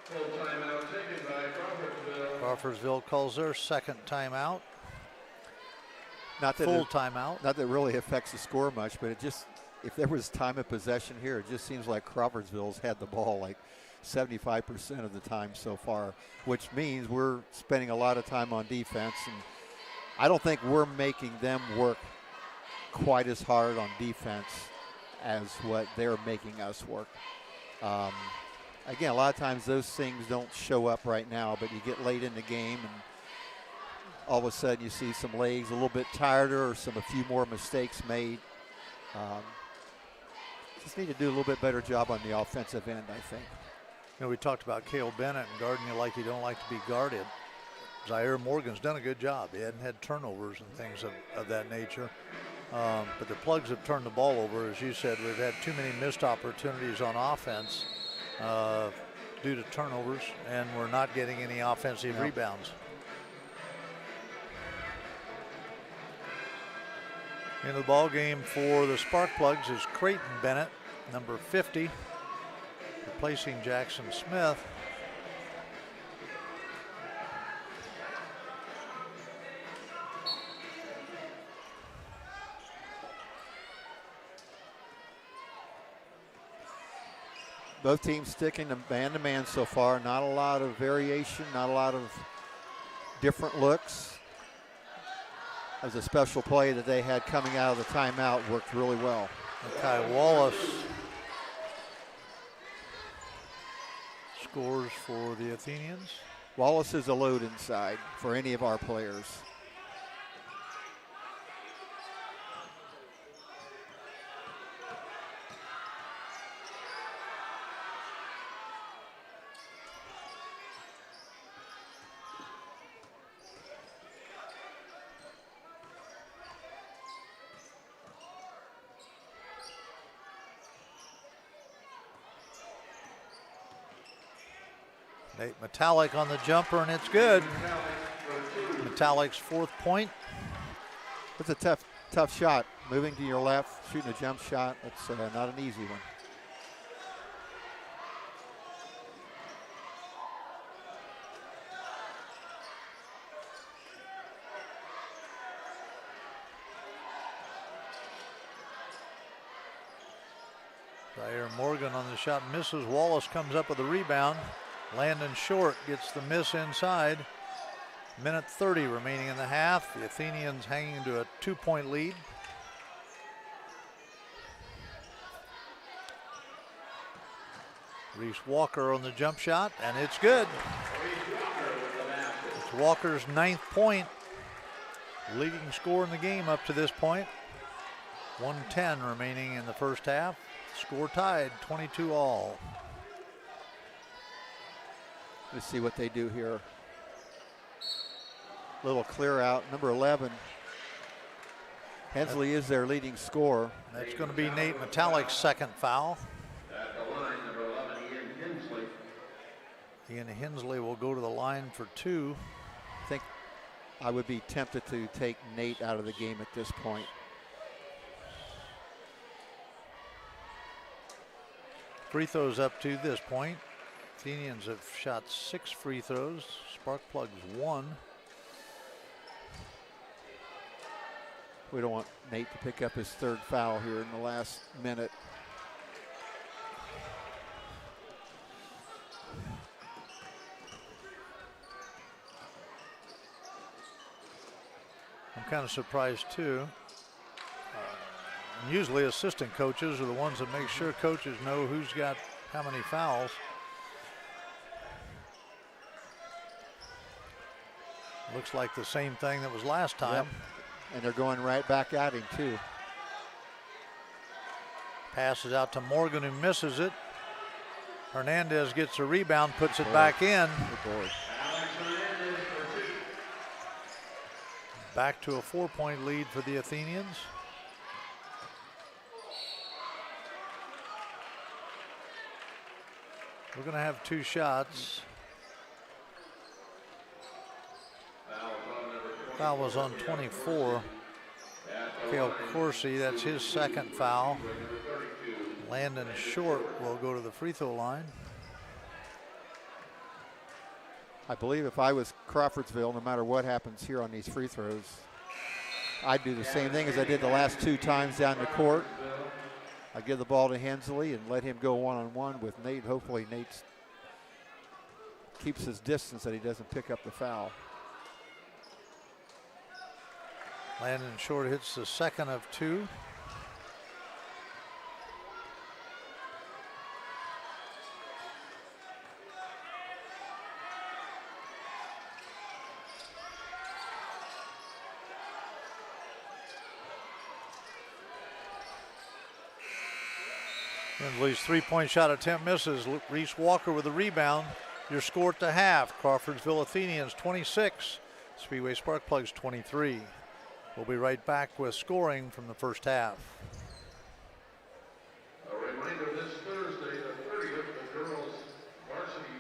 Full timeout taken by Crawfordsville. Crawfordsville calls their second timeout. Not that Full timeout. Not that it really affects the score much, but it just, if there was time of possession here, it just seems like Crawfordsville's had the ball like 75% of the time so far, which means we're spending a lot of time on defense, and I don't think we're making them work quite as hard on defense as what they're making us work. Again, a lot of times those things don't show up right now, but you get late in the game and all of a sudden you see some legs a little bit tireder or a few more mistakes made. Just need to do a little bit better job on the offensive end, I think. You know, we talked about Cale Bennett and guarding you like you don't like to be guarded. Zaire Morgan's done a good job. He hadn't had turnovers and things of that nature. But the Plugs have turned the ball over. As you said, we've had too many missed opportunities on offense. due to turnovers, and we're not getting any offensive rebounds. In the ball game for the Sparkplugs is Creighton Bennett, number 50, replacing Jackson Smith. Both teams sticking to man so far. Not a lot of variation, not a lot of different looks. That was a special play that they had coming out of the timeout. Worked really well. Kai Wallace scores for the Athenians. Wallace is a load inside for any of our players. Nate Metallic on the jumper, and it's good. Metallic's 4th point. It's a tough shot. Moving to your left, shooting a jump shot. It's not an easy one. Zaire Morgan on the shot misses. Wallace comes up with a rebound. Landon Short gets the miss inside. Minute 30 remaining in the half. The Athenians hanging to a 2-point lead. Reese Walker on the jump shot, and it's good. It's Walker's 9th point. Leading score in the game up to this point. 1:10 remaining in the first half. Score tied, 22 all. Let's see what they do here. Little clear out, number 11. Hensley is their leading scorer. That's going to be Nate Metallic's 2nd foul. At the line, number 11, Ian Hensley. Ian Hensley will go to the line for 2. I think I would be tempted to take Nate out of the game at this point. Free throws up to this point. Athenians have shot 6 free throws. Sparkplugs 1. We don't want Nate to pick up his 3rd foul here in the last minute. I'm kind of surprised too. Usually assistant coaches are the ones that make sure coaches know who's got how many fouls. Looks like the same thing that was last time. Yep. And they're going right back at him too. Passes out to Morgan, who misses it. Hernandez gets a rebound, puts it back in. Good boy. Back to a 4-point lead for the Athenians. We're going to have 2 shots. Foul was on 24. Cale Corsi, that's his 2nd foul. Landon Short will go to the free throw line. I believe if I was Crawfordsville, no matter what happens here on these free throws, I'd do the same thing as I did the last 2 times down the court. I'd give the ball to Hensley and let him go one-on-one with Nate. Hopefully Nate keeps his distance, that he doesn't pick up the foul. Landon Short hits the 2nd of 2. Hensley's 3-point shot attempt misses. Reese Walker with the rebound. Your score at the half. Crawfordsville Athenians 26. Speedway Sparkplugs 23. We'll be right back with scoring from the first half. A reminder, this Thursday, the 30th, the girls varsity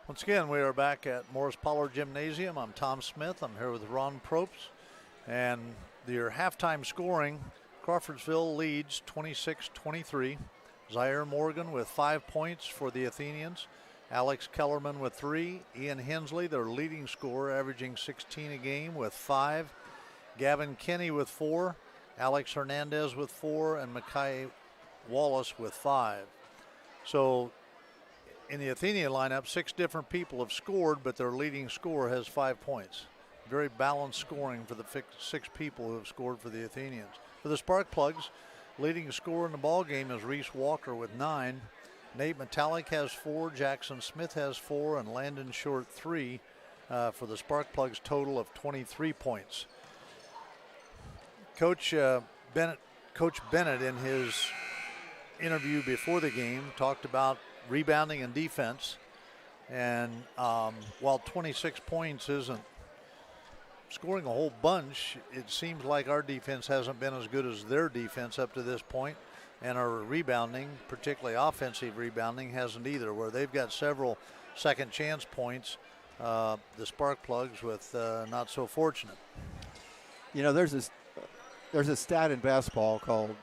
Once again, we are back at Morris Pollard Gymnasium. I'm Tom Smith. I'm here with Ron Probst. And your halftime scoring, Crawfordsville leads 26-23. Zaire Morgan with 5 points for the Athenians. Alex Kellerman with 3. Ian Hensley, their leading scorer, averaging 16 a game with 5. Gavin Kinney with 4. Alex Hernandez with 4. And Mackay Wallace with 5. So in the Athenian lineup, 6 different people have scored, but their leading scorer has 5 points. Very balanced scoring for the 6 people who have scored for the Athenians. For the Sparkplugs, leading scorer in the ball game is Reese Walker with 9. Nate Metallic has 4. Jackson Smith has 4, and Landon Short 3 for the Sparkplugs, total of 23 points. Coach Bennett, in his interview before the game, talked about rebounding and defense, and while 26 points isn't scoring a whole bunch, it seems like our defense hasn't been as good as their defense up to this point, and our rebounding, particularly offensive rebounding, hasn't either, where they've got several second chance points, the Sparkplugs with not so fortunate. You know, there's a stat in basketball called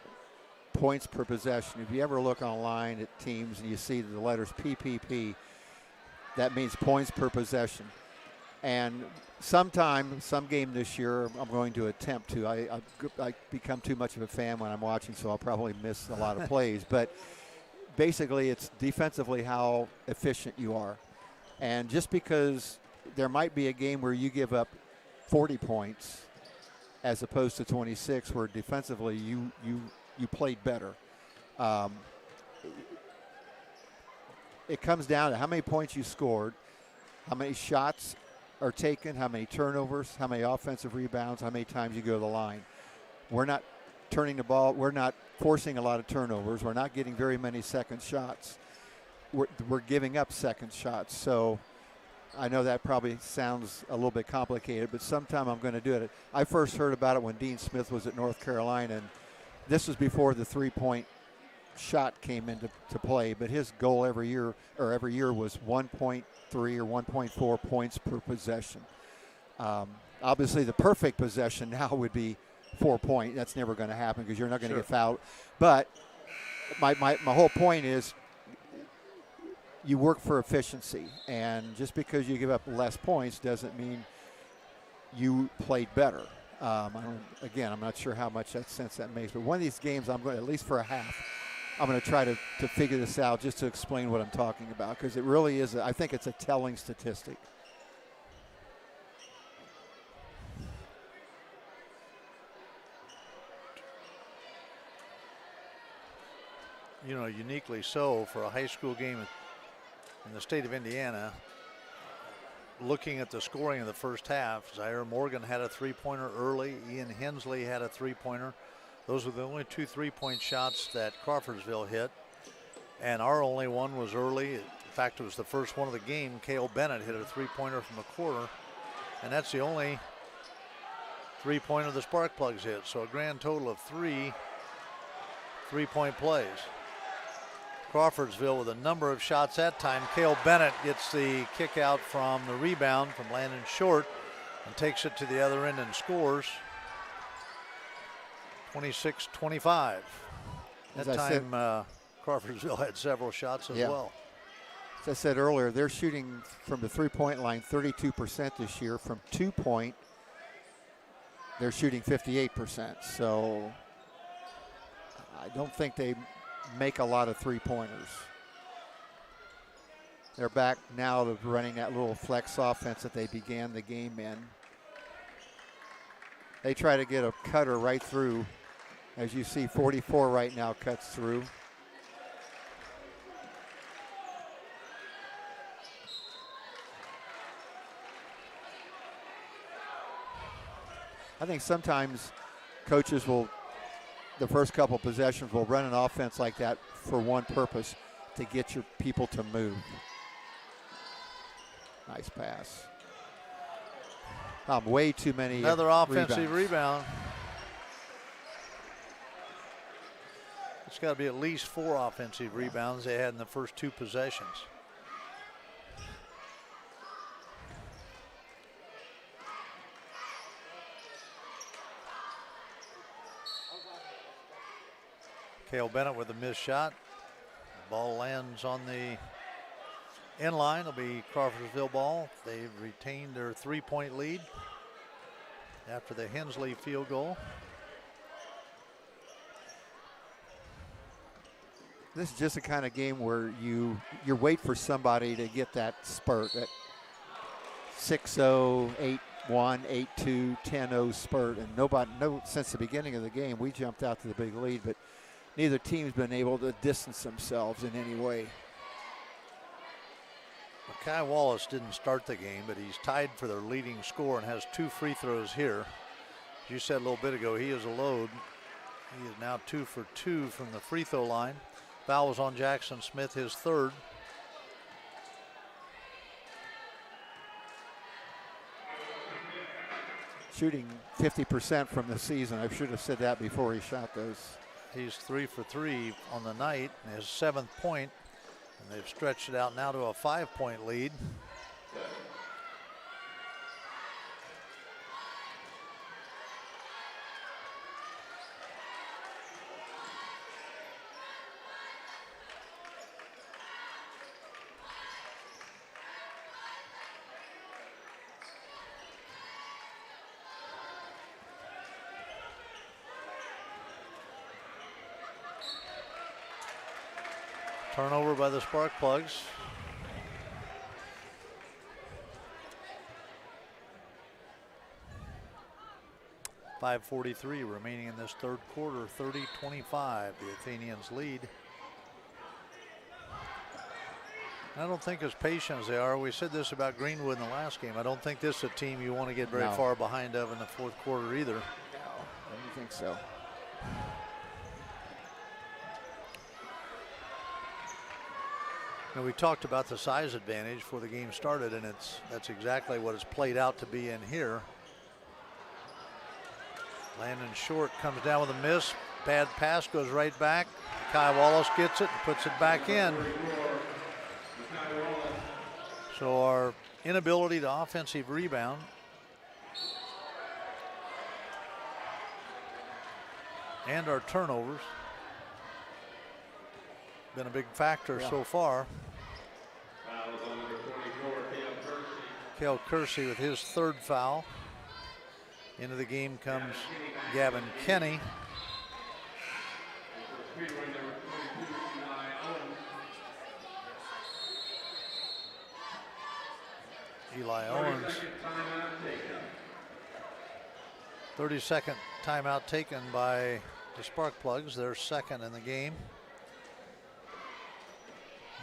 points per possession. If you ever look online at teams and you see the letters PPP, that means points per possession. And some game this year, I'm going to attempt to. I become too much of a fan when I'm watching, so I'll probably miss a lot of plays. But basically, it's defensively how efficient you are. And just because there might be a game where you give up 40 points as opposed to 26, where defensively you played better. It comes down to how many points you scored, how many shots are taken, how many turnovers, how many offensive rebounds, how many times you go to the line. We're not turning the ball. We're not forcing a lot of turnovers. We're not getting very many second shots. We're giving up second shots. So I know that probably sounds a little bit complicated, but sometime I'm going to do it. I first heard about it when Dean Smith was at North Carolina, and this was before the three-point shot came into play, but his goal every year was 1.3 or 1.4 points per possession. Obviously, the perfect possession now would be 4 points. That's never going to happen because you're not going to get fouled. But my whole point is you work for efficiency, and just because you give up less points doesn't mean you played better. I'm not sure how much sense that makes, but one of these games, I'm going to, at least for a half, I'm going to try to figure this out just to explain what I'm talking about, because it really is, I think it's a telling statistic. You know, uniquely so for a high school game in the state of Indiana. Looking at the scoring in the first half, Zaire Morgan had a three-pointer early. Ian Hensley had a three-pointer. Those were the only 2 3-point shots that Crawfordsville hit, and our only one was early. In fact, it was the first one of the game. Cale Bennett hit a three-pointer from the corner, and that's the only three-pointer the Sparkplugs hit. So a grand total of 3 3-point plays. Crawfordsville with a number of shots that time. Cale Bennett gets the kick out from the rebound from Landon Short and takes it to the other end and scores. 26-25. That time Crawfordsville had several shots as well. As I said earlier, they're shooting from the three-point line 32% this year. From 2-point, they're shooting 58%. So I don't think they make a lot of three-pointers. They're back now to running that little flex offense that they began the game in. They try to get a cutter right through. As you see, 44 right now cuts through. I think sometimes coaches will, the first couple possessions, will run an offense like that for one purpose, to get your people to move. Nice pass. Way too many Another offensive rebound. It's got to be at least 4 offensive rebounds they had in the first 2 possessions. Cale Bennett with a missed shot. Ball lands on the end line. It'll be Crawfordsville ball. They've retained their 3-point lead after the Hensley field goal. This is just the kind of game where you wait for somebody to get that spurt, that 6-0, 8-1, 8-2, 10-0 spurt, and since the beginning of the game, we jumped out to the big lead, but neither team's been able to distance themselves in any way. Well, Kai Wallace didn't start the game, but he's tied for their leading score and has 2 free throws here. As you said a little bit ago, he is a load. He is now 2 for 2 from the free throw line. Foul was on Jackson Smith, his 3rd. Shooting 50% from the season. I should have said that before he shot those. He's 3 for 3 on the night, and his 7th point, and they've stretched it out now to a 5-point lead. Turnover by the Sparkplugs. .543 remaining in this 3rd quarter. 30-25, the Athenians lead. I don't think as patient as they are. We said this about Greenwood in the last game. I don't think this is a team you want to get very far behind of in the 4th quarter either. No, I don't think so. Now, we talked about the size advantage before the game started, and that's exactly what it's played out to be in here. Landon Short comes down with a miss. Bad pass goes right back. Kai Wallace gets it and puts it back in. So our inability to offensive rebound and our turnovers been a big factor so far. Cale Kersey with his 3rd foul. Into the game comes Gavin Kenny. Eli Owens. 30-second timeout taken by the Sparkplugs. They're 2nd in the game.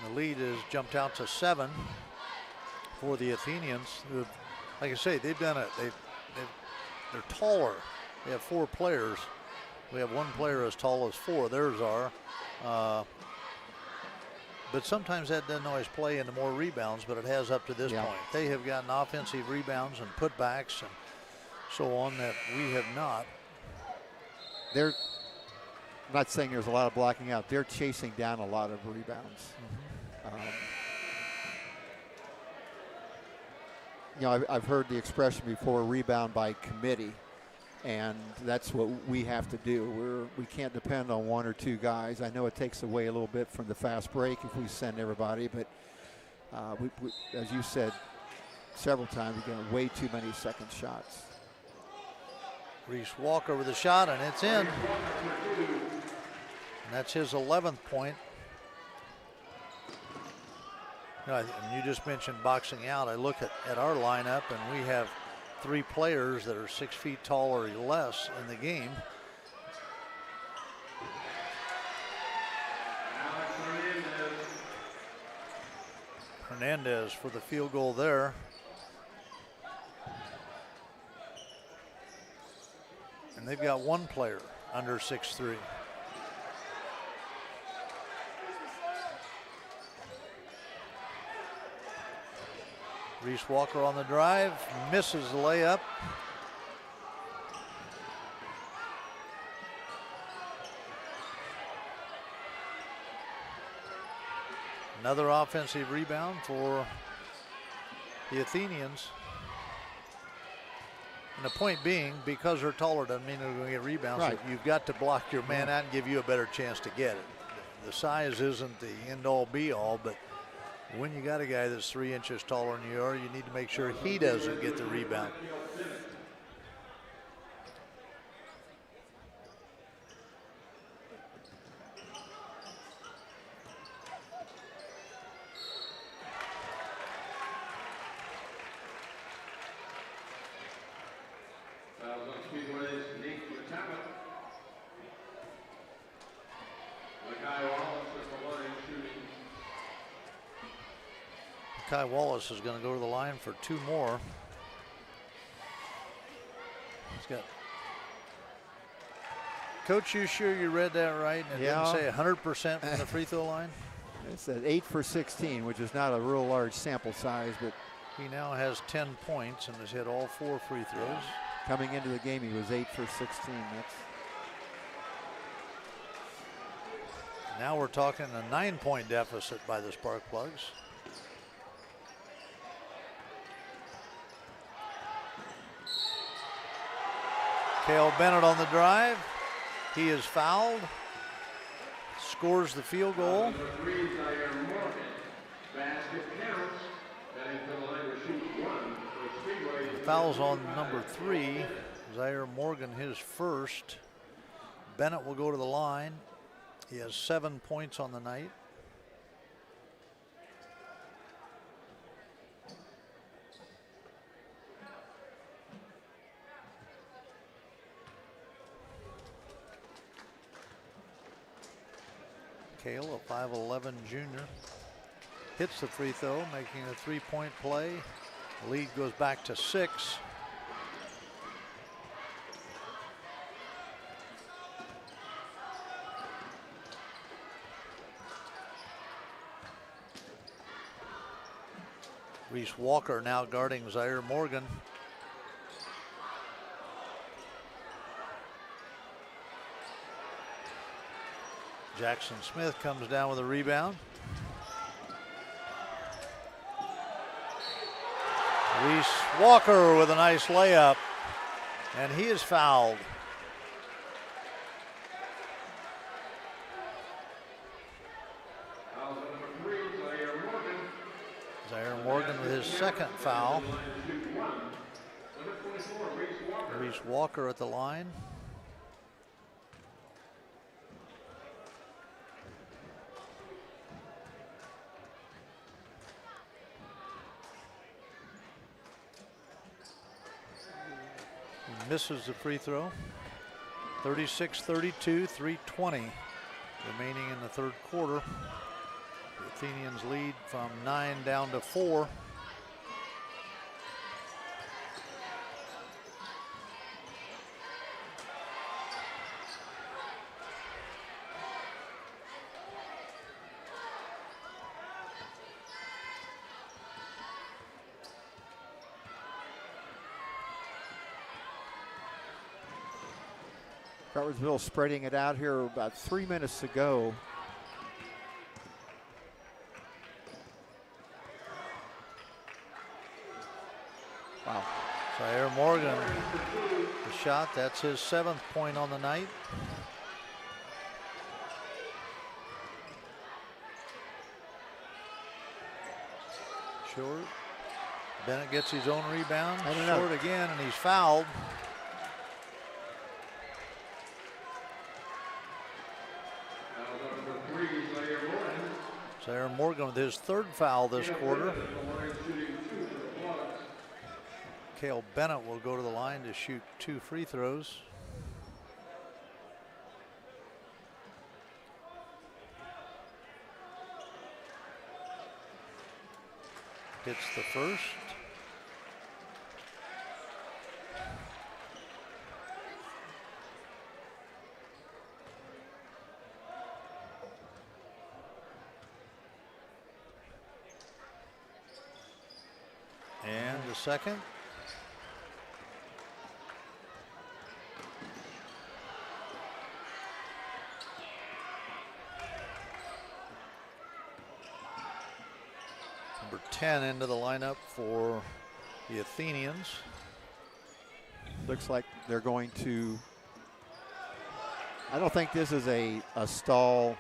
The lead has jumped out to 7 for the Athenians. Who, like I say, they've done it. They're taller. They have 4 players. We have 1 player as tall as 4. Theirs are. But sometimes that doesn't always play into more rebounds, but it has up to this point. They have gotten offensive rebounds and putbacks and so on that we have not. I'm not saying there's a lot of blocking out. They're chasing down a lot of rebounds. I've heard the expression before, rebound by committee, and that's what we have to do. We can't depend on 1 or 2 guys. I know it takes away a little bit from the fast break if we send everybody, but we, as you said several times, we get way too many second shots. Reese Walker with a shot, and it's in. And that's his 11th point. And you just mentioned boxing out. I look at our lineup, and we have 3 players that are 6 feet tall or less in the game. Hernandez for the field goal there. And they've got 1 player under 6'3". Reese Walker on the drive, misses the layup. Another offensive rebound for the Athenians. And the point being, because they're taller doesn't mean they're going to get rebounds. Right. You've got to block your man out and give you a better chance to get it. The size isn't the end-all, be-all, but when you got a guy that's 3 inches taller than you are, you need to make sure he doesn't get the rebound. Fouls on Speedway's Nate Timeout. Kai Wallace at the line shooting. Kai Wallace is going to go to the line for 2 more. He's got. Coach, you sure you read that right? And it didn't say 100% from the free throw line? It said 8 for 16, which is not a real large sample size, but He now has 10 points and has hit all 4 free throws. coming into the game, he was 8 for 16. That's Now we're talking a 9-point deficit by the Sparkplugs. Cale Bennett on the drive. He is fouled. Scores the field goal. Number 3, Zaire Morgan. Basket counts. Heading to the line to shoot 1 for Speedway. Fouls on number 3. Zaire Morgan, his first. Bennett will go to the line. He has 7 points on the night. Cale, a 5'11" junior, hits the free throw, making a 3-point play. The lead goes back to 6. Reese Walker now guarding Zaire Morgan. Jackson Smith comes down with a rebound. Reese Walker with a nice layup, and he is fouled. Fouls on number 3, Zaire Morgan. Zaire Morgan with his second foul. Line to shoot 1. Number 24, Reese Walker. Reese Walker at the line. He misses the free throw. 36-32, 3:20 remaining in the third quarter. The Athenians lead from 9 down to 4. Crawfordsville spreading it out here about 3 minutes to go. Wow. Zaire Morgan, the shot, that's his 7th point on the night. Short. Bennett gets his own rebound. I don't know. Short again, and he's fouled. Fouls on number 3, Zaire Morgan. Zaire Morgan with his 3rd foul this quarter. At the line shooting 2 for the Plugs. Cale Bennett will go to the line to shoot 2 free throws. Hits the first. And the second. Number 10 into the lineup for the Athenians. Looks like they're going to, I don't think this is a stall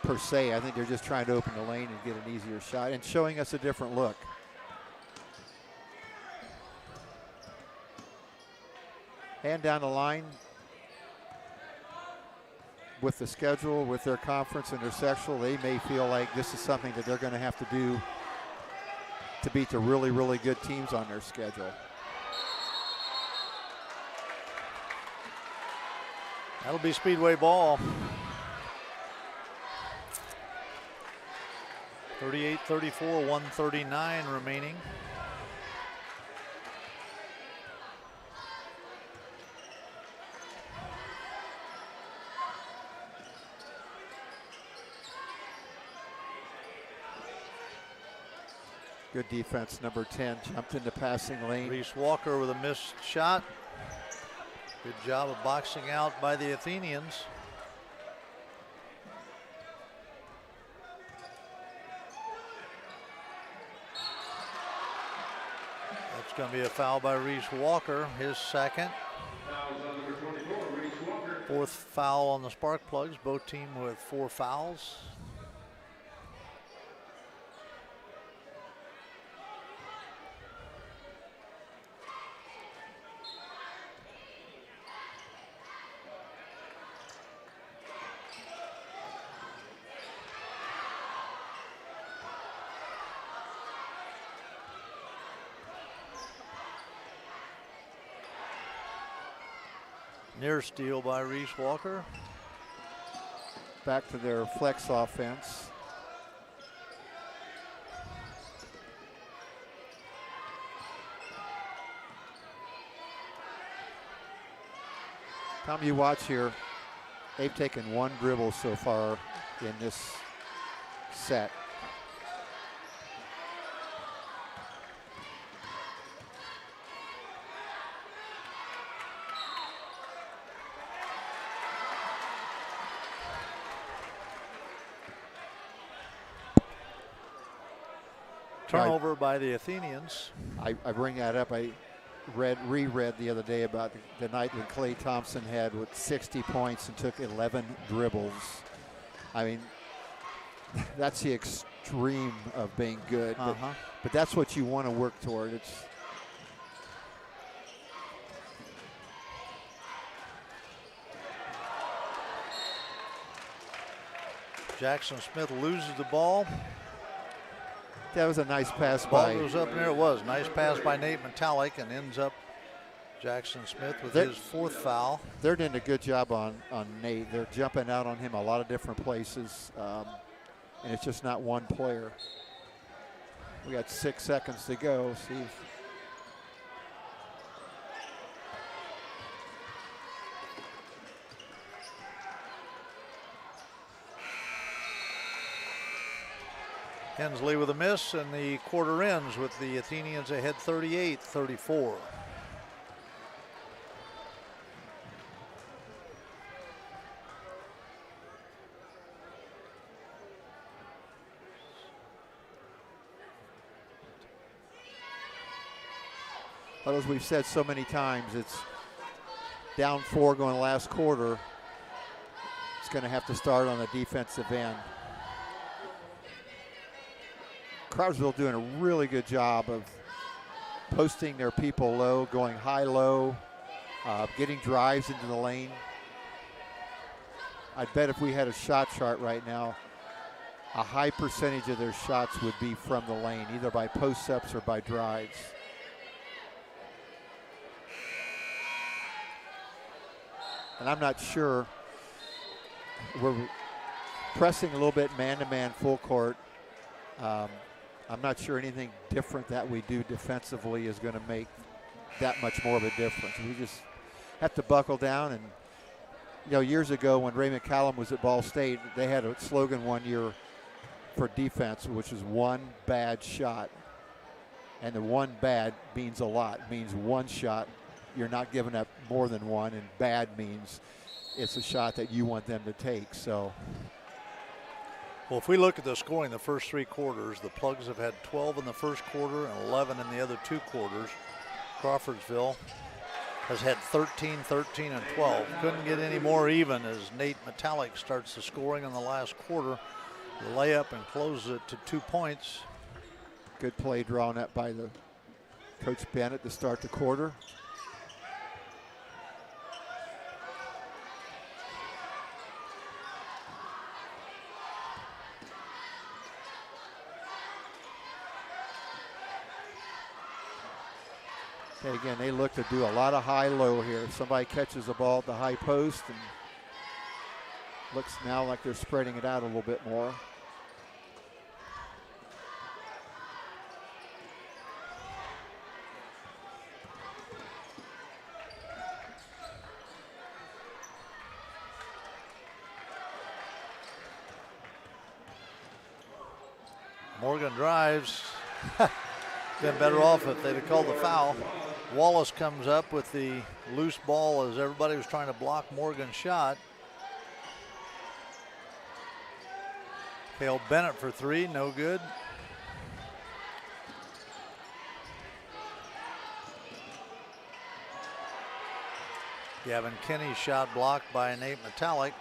per se. I think they're just trying to open the lane and get an easier shot and showing us a different look. And down the line, with the schedule, with their conference and their sectional, they may feel like this is something that they're going to have to do to beat the really, really good teams on their schedule. That'll be Speedway ball. 38-34, 139 remaining. Good defense, number 10, jumped into passing lane. Reese Walker with a missed shot. Good job of boxing out by the Athenians. That's going to be a foul by Reese Walker, his second. Fourth foul on the Sparkplugs, both teams with 4 fouls. Near steal by Reese Walker. Back to their flex offense. Tom, you watch here. They've taken 1 dribble so far in this set. Turnover by the Athenians. I bring that up. I reread the other day about the night when Klay Thompson had with 60 points and took 11 dribbles. I mean, that's the extreme of being good. But that's what you want to work toward. It's Jackson Smith loses the ball. That was a nice pass Ball by. goes up in there. It was nice pass by Nate Metallic, and ends up Jackson Smith with his 4th foul. They're doing a good job on Nate. They're jumping out on him a lot of different places, and it's just not one player. We got 6 seconds to go. See if Hensley with a miss, and the quarter ends with the Athenians ahead 38-34. But as we've said so many times, it's down 4 going last quarter. It's going to have to start on the defensive end. Crawfordsville doing a really good job of posting their people low, going high-low, getting drives into the lane. I bet if we had a shot chart right now, a high percentage of their shots would be from the lane, either by post-ups or by drives. And I'm not sure. We're pressing a little bit man-to-man full court. I'm not sure anything different that we do defensively is going to make that much more of a difference. We just have to buckle down. And, you know, years ago when Ray McCallum was at Ball State, they had a slogan one year for defense, which was one bad shot. And the one bad means a lot. It means one shot. You're not giving up more than one, and bad means it's a shot that you want them to take. So. Well, if we look at the scoring the first 3 quarters, the Plugs have had 12 in the first quarter and 11 in the other 2 quarters. Crawfordsville has had 13, 13, and 12. Couldn't get any more even as Nate Metallic starts the scoring in the last quarter. The layup and closes it to 2 points. Good play drawn up by the Coach Bennett to start the quarter. Okay, again, they look to do a lot of high-low here. If somebody catches the ball at the high post, and looks now like they're spreading it out a little bit more. Morgan drives. Been better off if they'd have called the foul. Wallace comes up with the loose ball as everybody was trying to block Morgan's shot. Cale Bennett for three, no good. Gavin Kinney's shot blocked by Nate Metallic.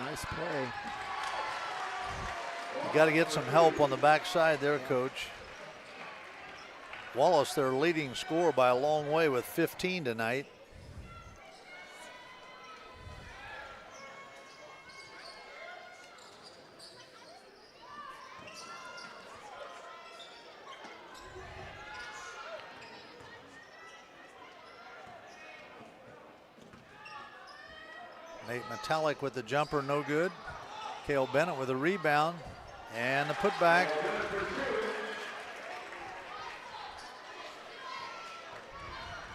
Nice play. You got to get some help on the backside there, Coach. Wallace, their leading scorer by a long way with 15 tonight. Nate Metallic with the jumper, no good. Cale Bennett with a rebound and the putback.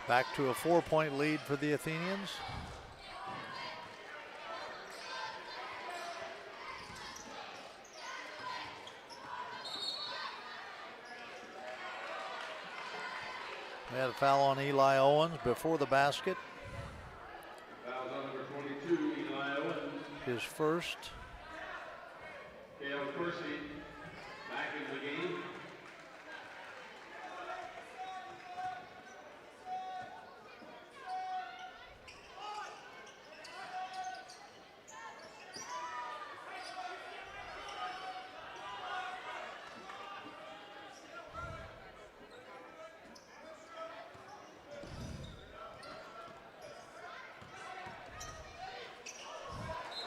Back to a 4-point lead for the Athenians. We had a foul on Eli Owens before the basket. Foul on number 22, Eli Owens. His first. Cale Kersey back in the game.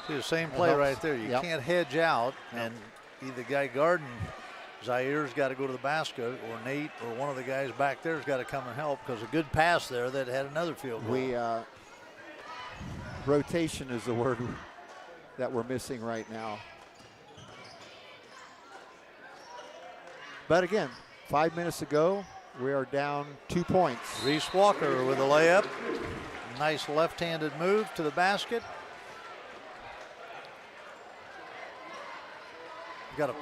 See the same play right there. You can't hedge out, and either guy guarding Zaire's got to go to the basket, or Nate or one of the guys back there's got to come and help, because a good pass there that had another field goal. Rotation is the word that we're missing right now. But again, 5 minutes ago, we are down 2 points. Reese Walker with a layup. Nice left-handed move to the basket. Got a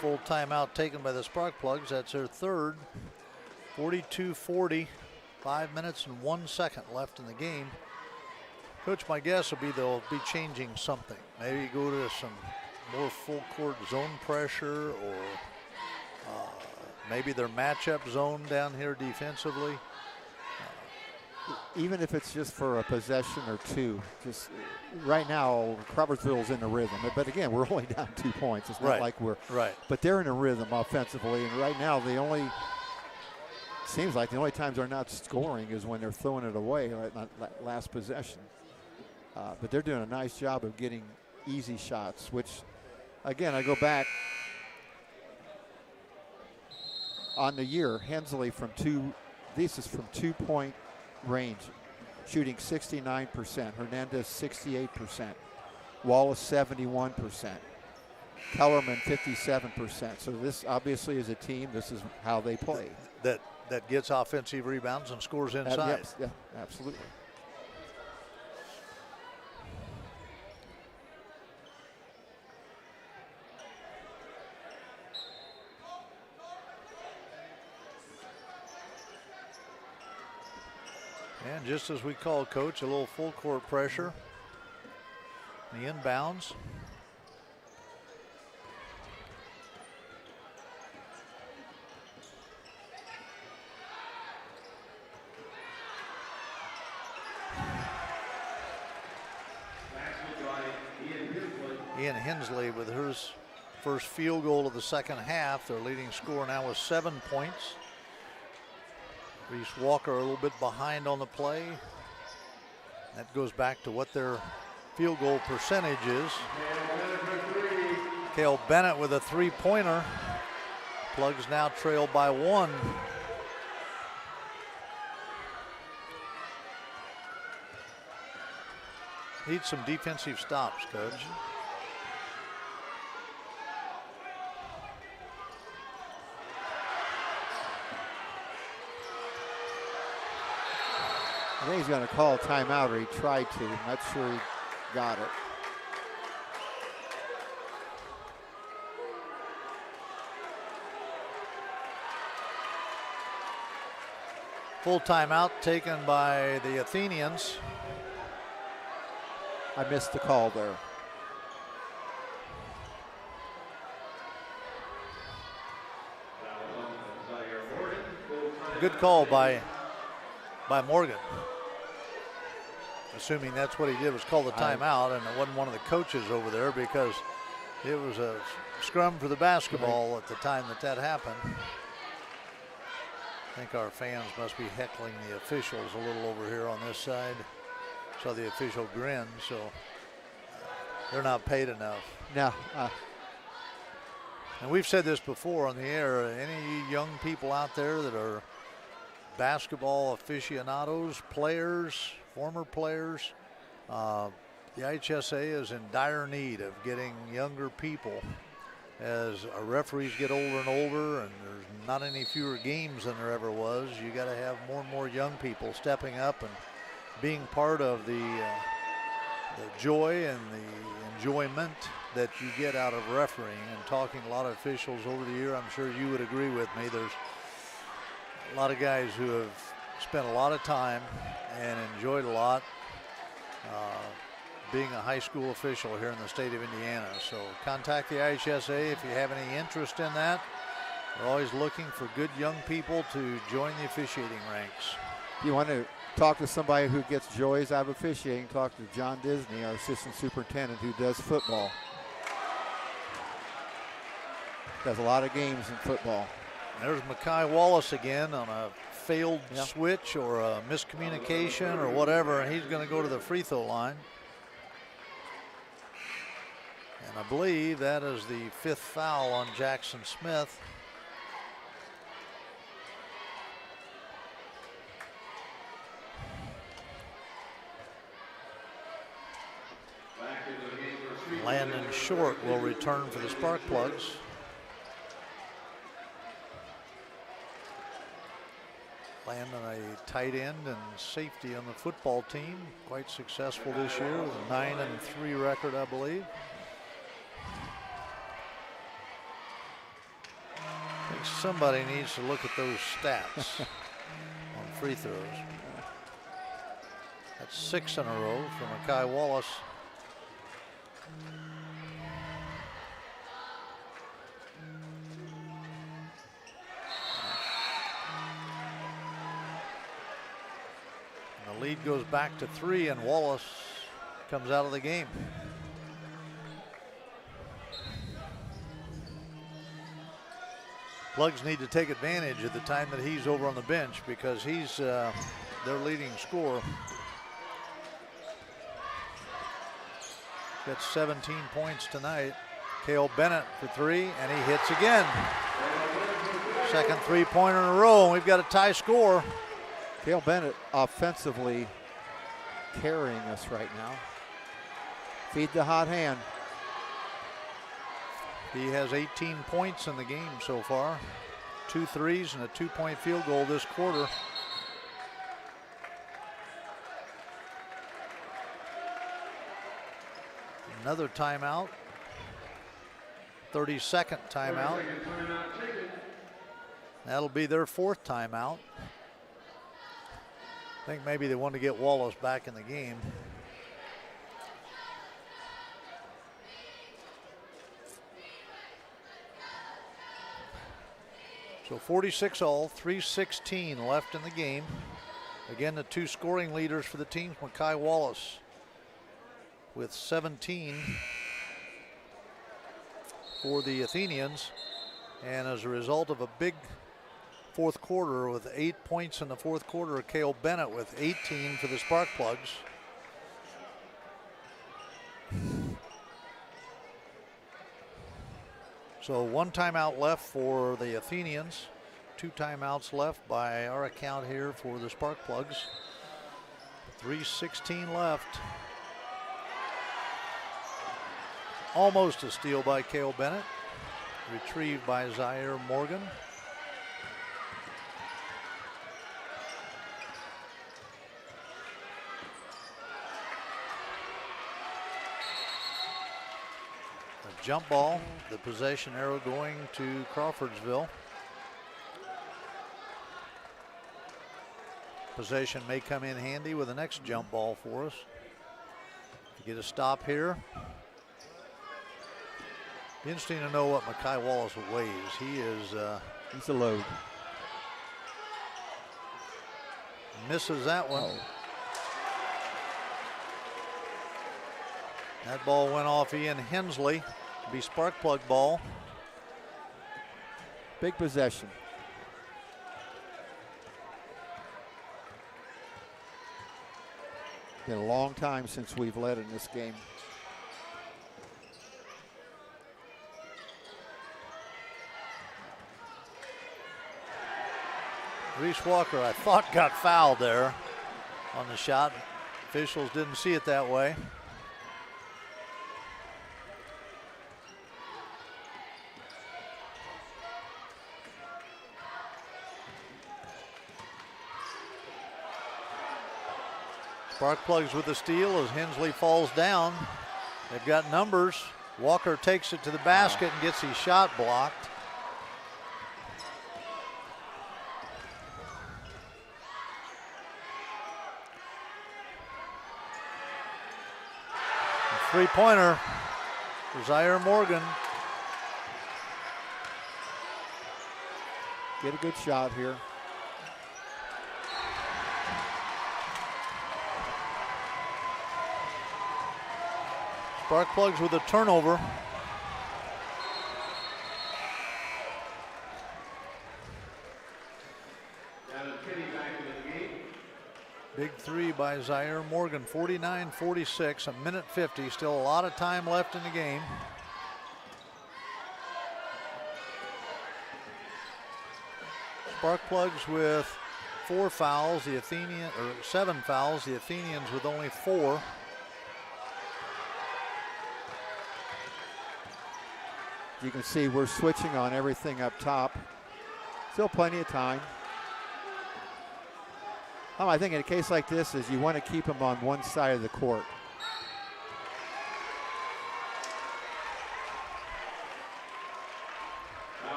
full timeout taken by the Sparkplugs. That's their third. 42-40, 5 minutes and 1 second left in the game. Coach, my guess will be they'll be changing something. Maybe go to some more full court zone pressure, or maybe their matchup zone down here defensively. Even if it's just for a possession or two, just right now, Crawfordsville's in the rhythm. But again, we're only down 2 points. It's not like we're but they're in a rhythm offensively. And right now, seems like the only times they're not scoring is when they're throwing it away, right, last possession. But they're doing a nice job of getting easy shots, which, again, I go back on the year. Hensley this is from 2-point range, shooting 69%. Hernandez 68%. Wallace 71%. Kellerman 57%. So this obviously is a team. This is how they play. That gets offensive rebounds and scores inside. Yeah, absolutely. And just as we called, Coach, a little full court pressure. The inbounds. Ian Hensley with his first field goal of the second half. Their leading scorer now with 7 points. Reese Walker a little bit behind on the play. That goes back to what their field goal percentage is. Cale Bennett with a 3-pointer. Plugs now trail by 1. Need some defensive stops, Coach. I think he's going to call a timeout, or he tried to. I'm not sure he got it. Full timeout taken by the Athenians. I missed the call there. Good call by Morgan. Assuming that's what he did, was call the timeout, and it wasn't one of the coaches over there, because it was a scrum for the basketball at the time that happened. I think our fans must be heckling the officials a little over here on this side. Saw the official grin, so they're not paid enough. No. And we've said this before on the air, any young people out there that are basketball aficionados, players, former players, the IHSA is in dire need of getting younger people. As our referees get older and older, and there's not any fewer games than there ever was, you got to have more and more young people stepping up and being part of the joy and the enjoyment that you get out of refereeing. And talking to a lot of officials over the year, I'm sure you would agree with me, there's a lot of guys who have spent a lot of time and enjoyed a lot being a high school official here in the state of Indiana. So contact the IHSA if you have any interest in that. We're always looking for good young people to join the officiating ranks. If you want to talk to somebody who gets joys out of officiating, talk to John Disney, our assistant superintendent who does football. Does a lot of games in football. There's Makai Wallace again on a failed switch or a miscommunication or whatever, and he's going to go to the free throw line. And I believe that is the 5th foul on Jackson Smith. Landon Short will return for the Sparkplugs. Landon, a tight end and safety on the football team, quite successful this year with a 9-3 record, I believe. I think somebody needs to look at those stats on free throws. That's 6 in a row for Makai Wallace. And the lead goes back to 3, and Wallace comes out of the game. Plugs need to take advantage of the time that he's over on the bench, because he's their leading scorer. Got 17 points tonight. Cale Bennett for 3, and he hits again. Second 3-pointer in a row, and we've got a tie score. Cale Bennett offensively carrying us right now. Feed the hot hand. He has 18 points in the game so far. 2 threes and a 2-point field goal this quarter. Another timeout. 32nd timeout. That'll be their 4th timeout. I think maybe they want to get Wallace back in the game. So 46 all, 3:16 left in the game. Again, the two scoring leaders for the teams, Makai Wallace with 17 for the Athenians. And as a result of a big fourth quarter with 8 points in the fourth quarter, Cale Bennett with 18 for the Sparkplugs. So one timeout left for the Athenians. 2 timeouts left by our account here for the Sparkplugs. 3:16 left. Almost a steal by Cale Bennett. Retrieved by Zaire Morgan. A jump ball, the possession arrow going to Crawfordsville. Possession may come in handy with the next jump ball for us. To get a stop here. Be interesting to know what Makai Wallace weighs. He's a load. Misses that one. That ball went off Ian Hensley. It'll be Sparkplug ball. Big possession. Been a long time since we've led in this game. Reese Walker, I thought, got fouled there on the shot. Officials didn't see it that way. Sparkplugs with the steal as Hensley falls down. They've got numbers. Walker takes it to the basket and gets his shot blocked. Three-pointer for Zaire Morgan. Get a good shot here. Sparkplugs with a turnover. Big three by Zaire Morgan, 49-46, a minute 50. Still a lot of time left in the game. Sparkplugs with 4 fouls, the Athenians, or 7 fouls, the Athenians with only 4. You can see we're switching on everything up top. Still plenty of time. I think in a case like this is you want to keep them on one side of the court.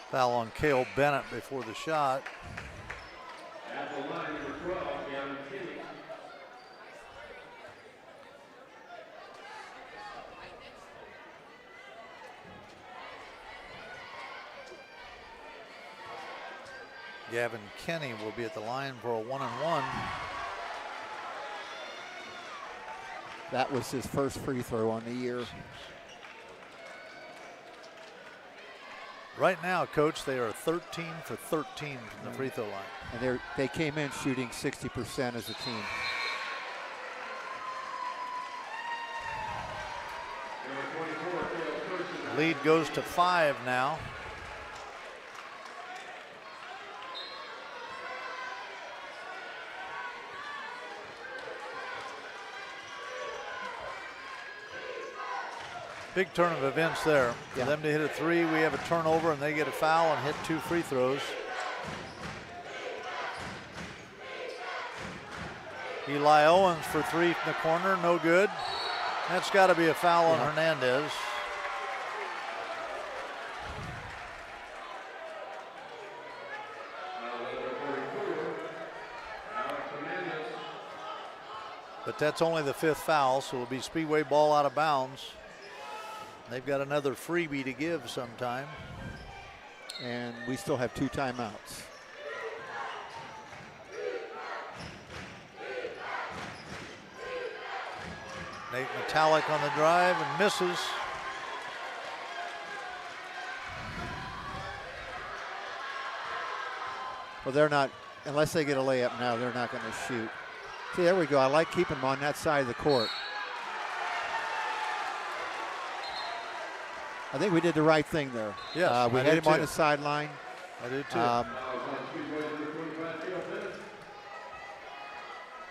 Foul on Cale Bennett before the shot. At the line, number 12, Untitled. Gavin Kenny will be at the line for a 1-and-1. That was his first free throw on the year. Right now, Coach, they are 13 for 13 from the free throw line. And they came in shooting 60% as a team. Lead goes to 5 now. Big turn of events there. For them to hit a 3, we have a turnover and they get a foul and hit 2 free throws. Eli Owens for 3 from the corner, no good. That's got to be a foul on Hernandez. But that's only the 5th foul, so it'll be Speedway ball out of bounds. They've got another freebie to give sometime. And we still have 2 timeouts. Nate Metallic on the drive and misses. Well, they're not, unless they get a layup now, they're not going to shoot. See, there we go. I like keeping them on that side of the court. I think we did the right thing there. Yes, we I had do him on too. the sideline. I do too.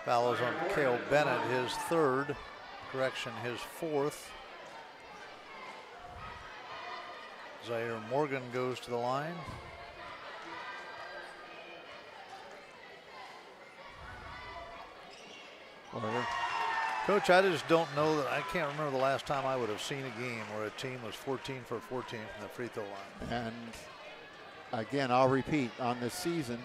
Foul is on Cale Bennett, his 3rd. Correction, his 4th. Zaire Morgan goes to the line. Whatever. Coach, I just don't know that. I can't remember the last time I would have seen a game where a team was 14 for 14 from the free throw line. And again, I'll repeat, on this season,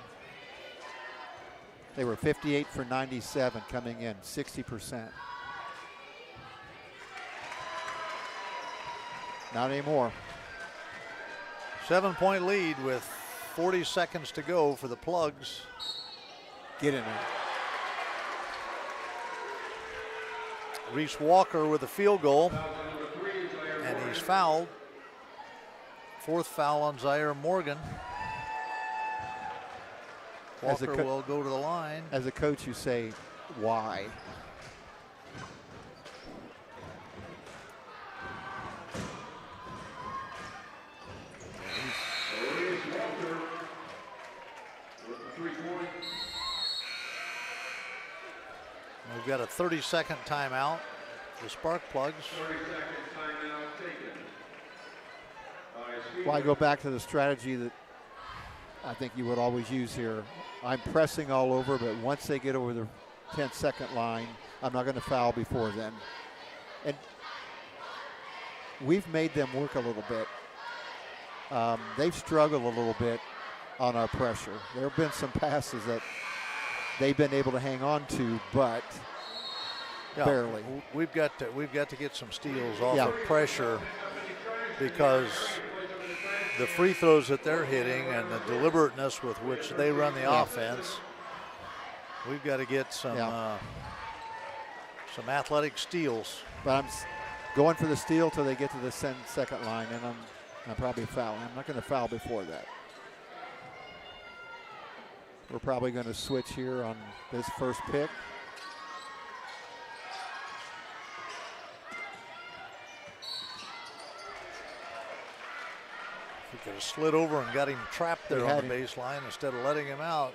they were 58 for 97 coming in, 60%. Not anymore. 7-point lead with 40 seconds to go for the Plugs. Get in there. Reese Walker with a field goal, and he's fouled. 4th foul on Zaire Morgan. Walker will go to the line. As a coach, you say, why? We've got a 30-second timeout. The Sparkplugs. 30-second timeout taken. Well, I go back to the strategy that I think you would always use here. I'm pressing all over, but once they get over the 10-second line, I'm not going to foul before then. And we've made them work a little bit. They've struggled a little bit on our pressure. There have been some passes that they've been able to hang on to, but barely. We've got to get some steals off of pressure, because the free throws that they're hitting and the deliberateness with which they run the offense, we've got to get some athletic steals. But I'm going for the steal till they get to the second line, and I'm probably fouling. I'm not going to foul before that. We're probably going to switch here on this first pick. He could have slid over and got him trapped there on the baseline instead of letting him out.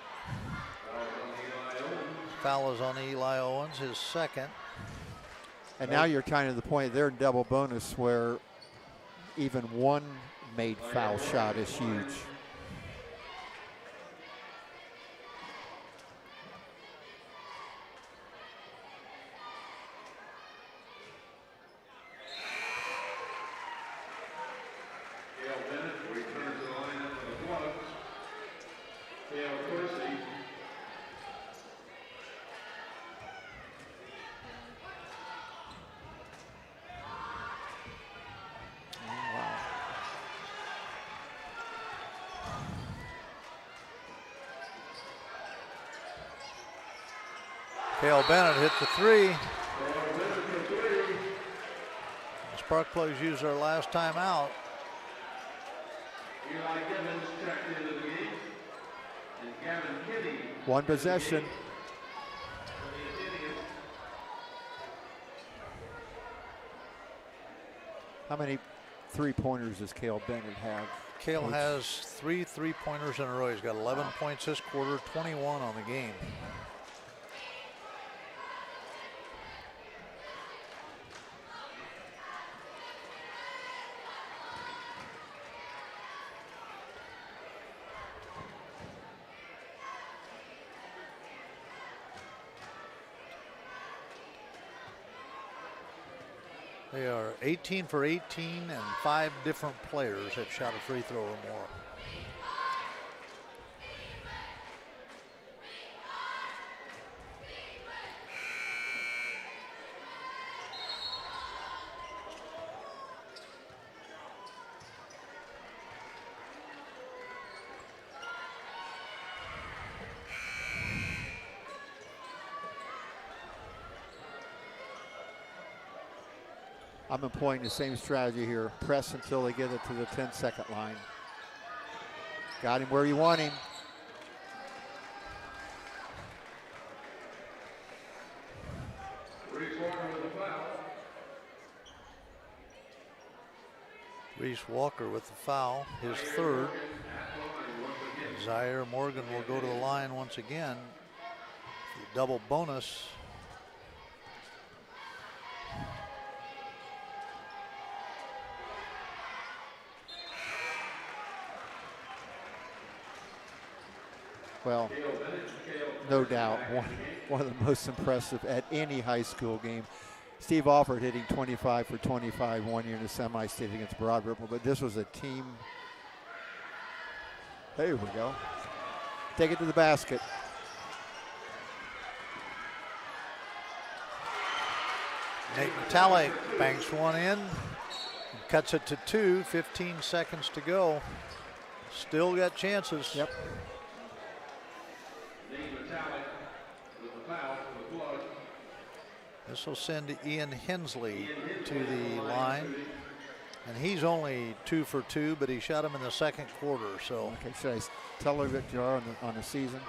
Foul is on Eli Owens, his 2nd. And now you're kind of the point, they're in double bonus where even one made foul shot is huge. Cale Bennett hit the 3. The Sparkplugs use their last timeout. One possession. How many 3-pointers does Cale Bennett have? Cale has 3 3-pointers in a row. He's got 11 points this quarter, 21 on the game. They are 18 for 18, and 5 different players have shot a free throw or more. I'm employing the same strategy here. Press until they get it to the 10-second line. Got him where you want him. Reese Walker with the foul, his third. Zaire Morgan will go to the line once again. The double bonus. Well, no doubt, one of the most impressive at any high school game. Steve Alford hitting 25 for 25 one year in the semi-state against Broad Ripple, but this was a team. There we go. Take it to the basket. Nate Metallic banks one in, cuts it to 2, 15 seconds to go. Still got chances. Yep. This will send Ian Hensley to the line. And he's only 2 for 2, but he shot him in the second quarter. So, okay, should I tell you what you are on the season?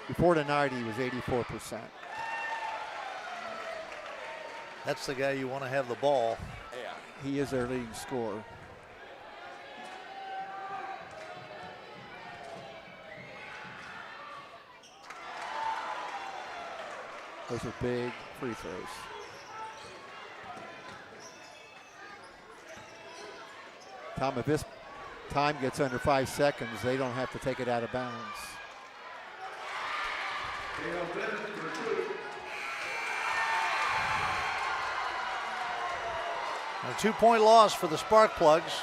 Before tonight, he was 84%. That's the guy you want to have the ball. Yeah. He is their leading scorer. Those are big free throws. Tom, if this time gets under 5 seconds, they don't have to take it out of bounds. A 2-point loss for the Sparkplugs,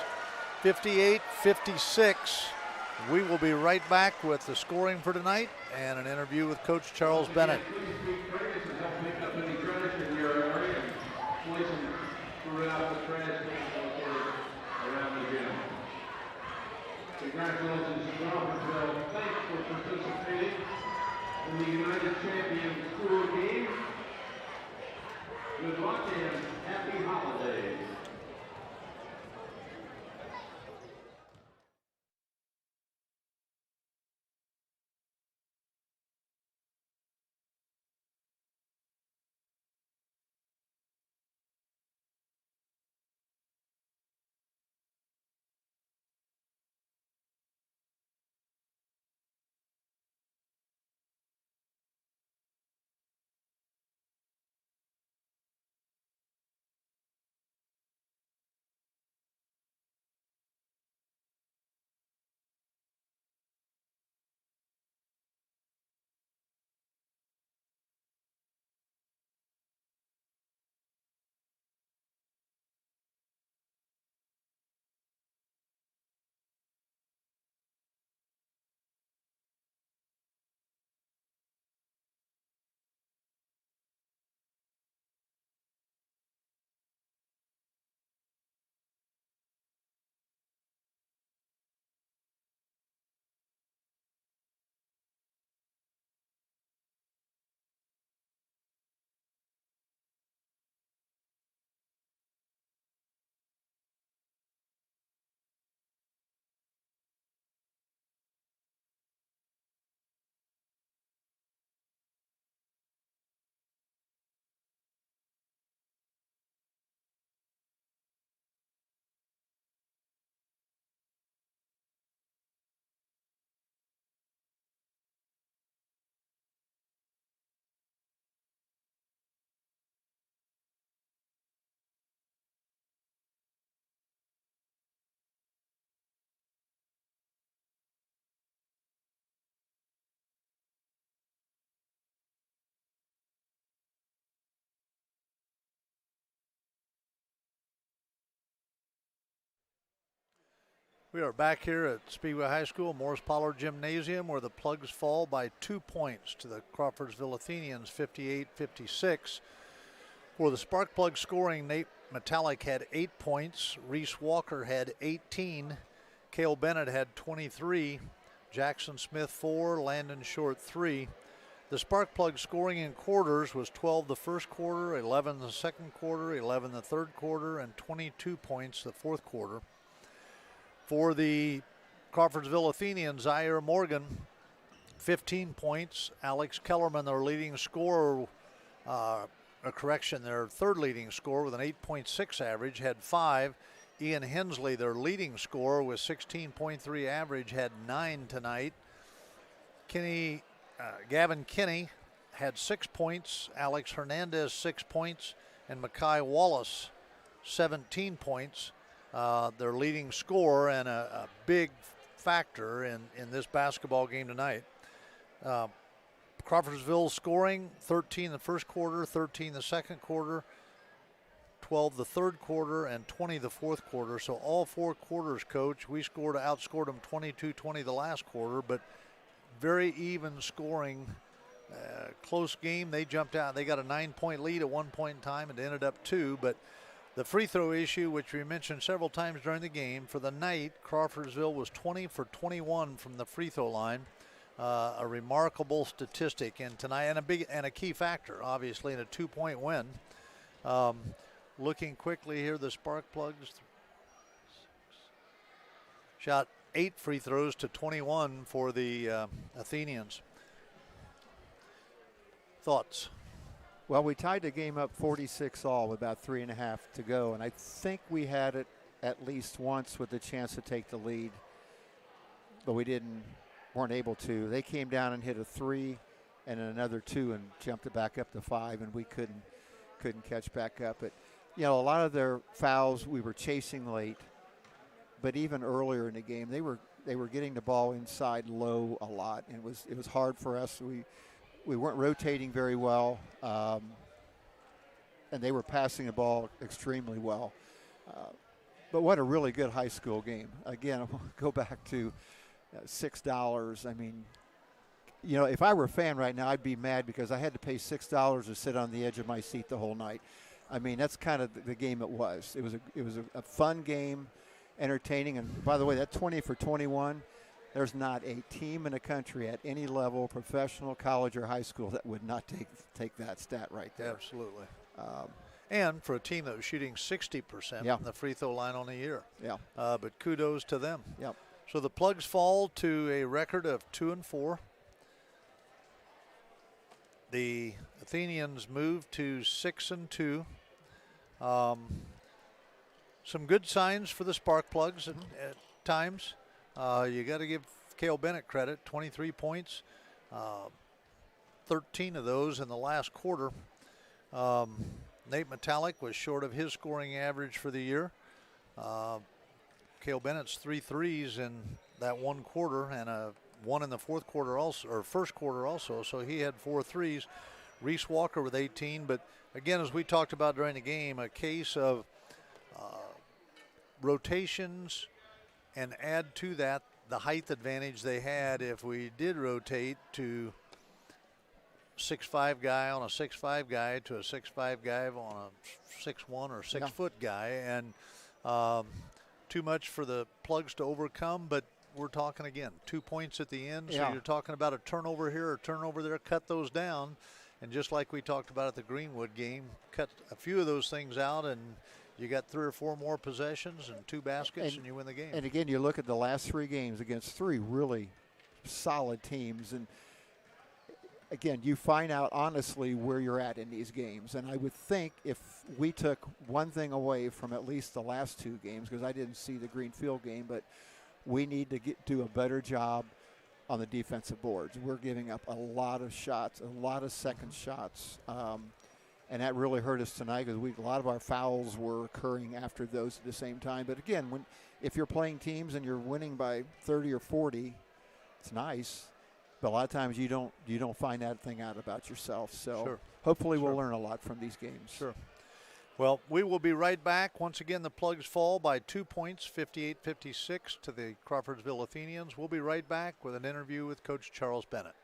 58-56. We will be right back with the scoring for tonight and an interview with Coach Charles Bennett. Congratulations to Crawfordsville. Thanks for participating in the United Champion School Game. Good luck and happy holidays. We are back here at Speedway High School, Pollard Gymnasium, where the Plugs fall by 2 points to the Crawfordsville Athenians, 58-56. For the Sparkplug scoring, Nate Metallic had 8 points. Reese Walker had 18. Cale Bennett had 23. Jackson Smith 4. Landon Short 3. The Sparkplug scoring in quarters was 12 the first quarter, 11 the second quarter, 11 the third quarter, and 22 points the fourth quarter. For the Crawfordsville Athenians, Zaire Morgan, 15 points. Alex Kellerman, their leading scorer, their third leading scorer with an 8.6 average, had 5. Ian Hensley, their leading scorer with 16.3 average, had 9 tonight. Gavin Kinney had 6 points. Alex Hernandez, 6 points. And Makai Wallace, 17 points. Their leading scorer and a big factor in this basketball game tonight. Crawfordsville scoring 13 the first quarter, 13 the second quarter, 12 the third quarter, and 20 the fourth quarter. So all 4 quarters, Coach, we outscored them 22-20 the last quarter, but very even scoring. Close game. They jumped out. They got a 9-point lead at one point in time and ended up 2, but the free throw issue, which we mentioned several times during the game, for the night, Crawfordsville was 20 for 21 from the free throw line. A remarkable statistic, and tonight, and a key factor, obviously, in a 2-point win. Looking quickly here, the Sparkplugs shot 8 free throws to 21 for the Athenians. Thoughts? Well, we tied the game up 46-all with about 3.5 to go, and I think we had it at least once with the chance to take the lead, but we weren't able to. They came down and hit a 3 and another 2 and jumped it back up to 5, and we couldn't catch back up. But a lot of their fouls we were chasing late, but even earlier in the game they were getting the ball inside low a lot, and it was hard for us. We weren't rotating very well, and they were passing the ball extremely well. But what a really good high school game. Again, I'll go back to $6. I mean, if I were a fan right now, I'd be mad because I had to pay $6 to sit on the edge of my seat the whole night. I mean, that's kind of the game it was. It was a fun game, entertaining. And by the way, that 20 for 21, there's not a team in the country at any level, professional, college, or high school, that would not take that stat right there. Absolutely. And for a team that was shooting 60% from the free throw line on the year. Yeah. But kudos to them. Yep. So the Plugs fall to a record of 2-4. The Athenians move to 6-2. Some good signs for the Sparkplugs at times. You got to give Cale Bennett credit. 23 points, 13 of those in the last quarter. Nate Metallic was short of his scoring average for the year. Cale Bennett's 3 threes in that one quarter, and one in the fourth quarter also, or first quarter also. So he had 4 threes. Reese Walker with 18. But again, as we talked about during the game, a case of rotations, and add to that the height advantage they had if we did rotate to 6'5" guy on a 6'5" guy to a 6'5" guy on a 6'1" or 6-foot guy, and too much for the Plugs to overcome. But we're talking again 2 points at the end, so you're talking about a turnover here, a turnover there. Cut those down, and just like we talked about at the Greenwood game, cut a few of those things out, and you got 3 or 4 more possessions and 2 baskets, and you win the game. And again, you look at the last 3 games against 3 really solid teams, and again, you find out honestly where you're at in these games. And I would think if we took one thing away from at least the last 2 games, because I didn't see the Greenfield game, but we need to do a better job on the defensive boards. We're giving up a lot of shots, a lot of second shots. And that really hurt us tonight because a lot of our fouls were occurring after those at the same time. But again, if you're playing teams and you're winning by 30 or 40, it's nice. But a lot of times you don't find that thing out about yourself. So hopefully we'll learn a lot from these games. Sure. Well, we will be right back. Once again, the Plugs fall by 2 points, 58-56 to the Crawfordsville Athenians. We'll be right back with an interview with Coach Charles Bennett.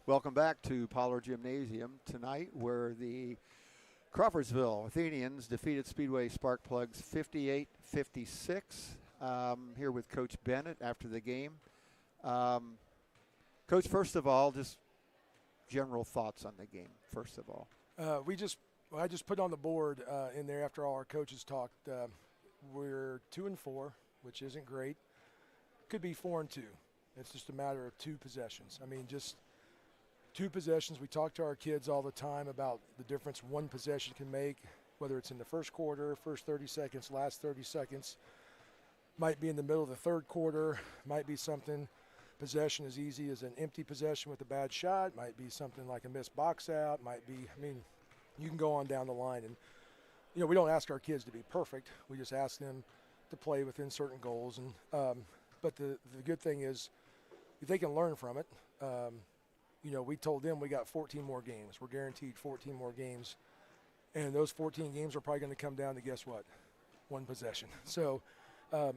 Welcome back to Pollard Gymnasium tonight, where the Crawfordsville Athenians defeated Speedway Sparkplugs 58-56. Here with Coach Bennett after the game. Coach, first of all, just general thoughts on the game, first of all. I just put on the board in there after all our coaches talked. We're 2-4, which isn't great. Could be 4-2. It's just a matter of 2 possessions. I mean, just 2 possessions. We talk to our kids all the time about the difference 1 possession can make, whether it's in the first quarter, first 30 seconds, last 30 seconds. Might be in the middle of the third quarter, might be something possession as easy as an empty possession with a bad shot, might be something like a missed box out, might be, I mean, you can go on down the line. And, you know, we don't ask our kids to be perfect. We just ask them to play within certain goals. And but the good thing is if they can learn from it. You know, we told them we got 14 more games. We're guaranteed 14 more games. And those 14 games are probably going to come down to, guess what, 1 possession. So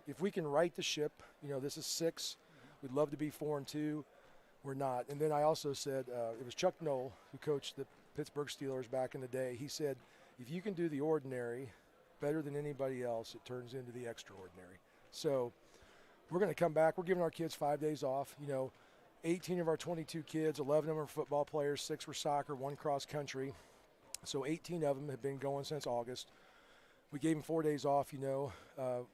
if we can right the ship, you know, this is 6. We'd love to be 4-2. We're not. And then I also said, it was Chuck Knoll who coached the Pittsburgh Steelers back in the day. He said, if you can do the ordinary better than anybody else, it turns into the extraordinary. So we're going to come back. We're giving our kids 5 days off. You know, 18 of our 22 kids, 11 of them are football players, 6 were soccer, 1 cross country. So 18 of them have been going since August. We gave them 4 days off, you know,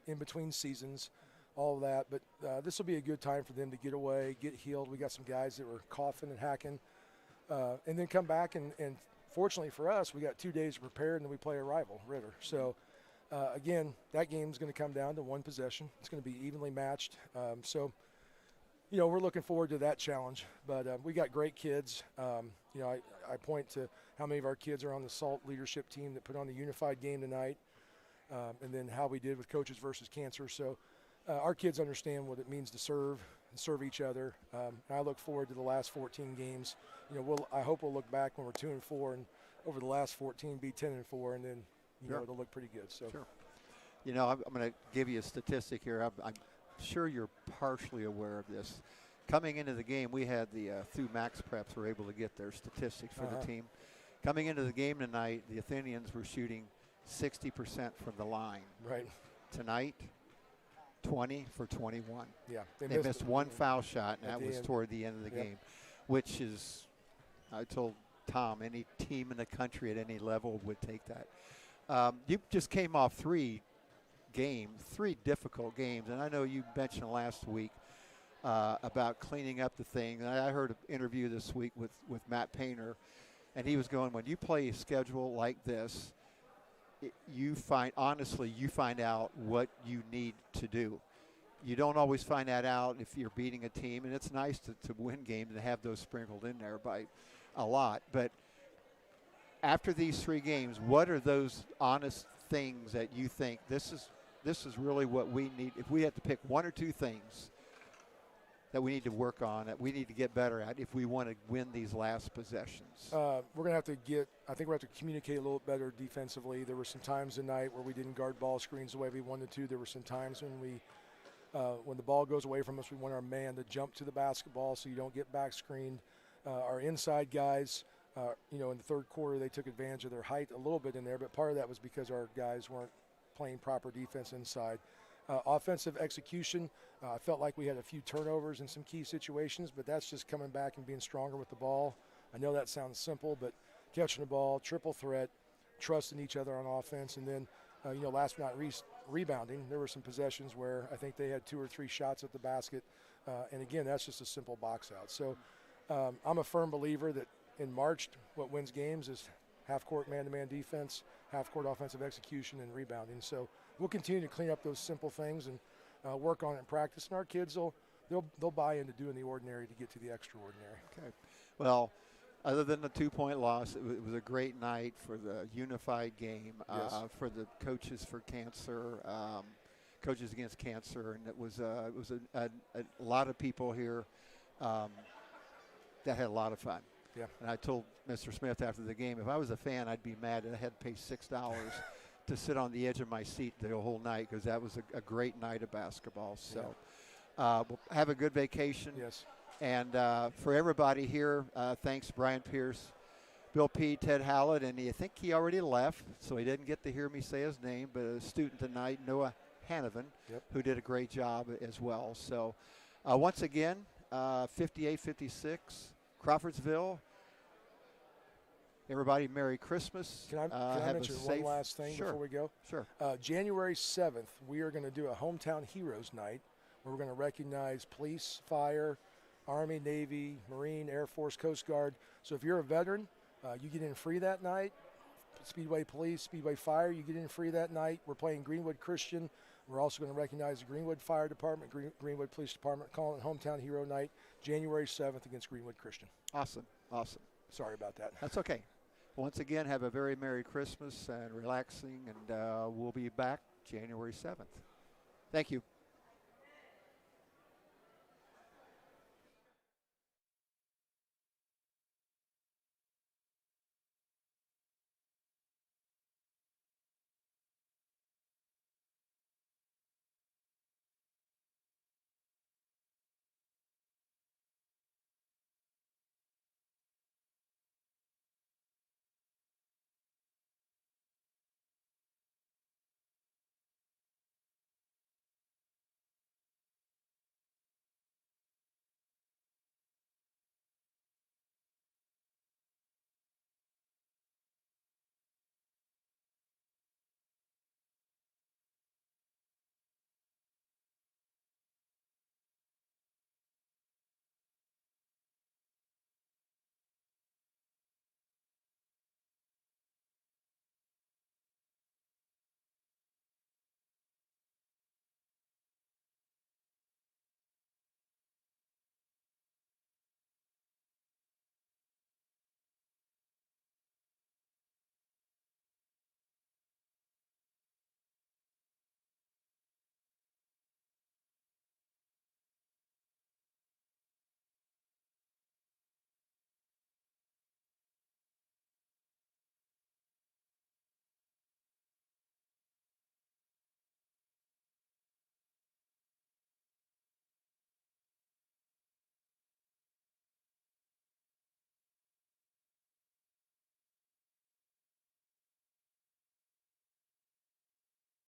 in between seasons, all of that. But this will be a good time for them to get away, get healed. We got some guys that were coughing and hacking. And then come back, and fortunately for us, we got 2 days to prepare, and then we play a rival, Ritter. So, again, that game is going to come down to 1 possession. It's going to be evenly matched. So, you know, we're looking forward to that challenge. But we got great kids. You know, I point to how many of our kids are on the SALT leadership team that put on the unified game tonight, and then how we did with Coaches versus Cancer. So our kids understand what it means to serve and serve each other. And I look forward to the last 14 games. You know, I hope we'll look back when we're 2-4 and over the last 14 be 10-4, and then, you know, it'll look pretty good. So. Sure. You know, I'm going to give you a statistic here. I'm sure you're partially aware of this. Coming into the game, we had through Max Preps were able to get their statistics for the team. Coming into the game tonight, the Athenians were shooting 60% from the line. Right. Tonight, 20 for 21. Yeah. They missed 1 foul shot, and that was toward the end of the game, which is, I told Tom, any team in the country at any level would take that. You just came off 3 difficult games, and I know you mentioned last week about cleaning up the thing. And I heard an interview this week with Matt Painter, and he was going, when you play a schedule like this, you find out what you need to do. You don't always find that out if you're beating a team, and it's nice to win games and have those sprinkled in there by a lot. But after these 3 games, what are those honest things that you think this is really what we need? If we had to pick 1 or 2 things that we need to work on, that we need to get better at if we want to win these last possessions? We're going to have to I think we're going to have to communicate a little better defensively. There were some times tonight where we didn't guard ball screens the way we wanted to. There were some times when the ball goes away from us, we want our man to jump to the basketball so you don't get back screened. Our inside guys, you know, in the third quarter, they took advantage of their height a little bit in there, but part of that was because our guys weren't playing proper defense inside. Offensive execution, I felt like we had a few turnovers in some key situations, but that's just coming back and being stronger with the ball. I know that sounds simple, but catching the ball, triple threat, trusting each other on offense, and then, you know, last but not least, rebounding. There were some possessions where I think they had 2 or 3 shots at the basket, and again, that's just a simple box out. So I'm a firm believer that in March, what wins games is half-court man-to-man defense, half-court offensive execution, and rebounding. So we'll continue to clean up those simple things and work on it in practice, and our kids they'll buy into doing the ordinary to get to the extraordinary. Okay. Well, other than the 2-point loss, it was a great night for the unified game, for the Coaches for Cancer, Coaches Against Cancer, and it was a lot of people here that had a lot of fun. Yeah. And I told Mr. Smith after the game, if I was a fan, I'd be mad that I had to pay $6 to sit on the edge of my seat the whole night, because that was a great night of basketball. So we'll have a good vacation. Yes. And for everybody here, thanks Brian Pierce, Bill P., Ted Hallett, and I think he already left, so he didn't get to hear me say his name, but a student tonight, Noah Hanovan, who did a great job as well. So once again, 58-56, Crawfordsville. Everybody, Merry Christmas. Can I mention one last thing before we go? Sure. January 7th, we are going to do a Hometown Heroes Night where we're going to recognize police, fire, Army, Navy, Marine, Air Force, Coast Guard. So if you're a veteran, you get in free that night. Speedway Police, Speedway Fire, you get in free that night. We're playing Greenwood Christian. We're also going to recognize the Greenwood Fire Department, Greenwood Police Department, calling it Hometown Hero Night, January 7th against Greenwood Christian. Awesome. Sorry about that. That's okay. Once again, have a very Merry Christmas and relaxing, and we'll be back January 7th. Thank you.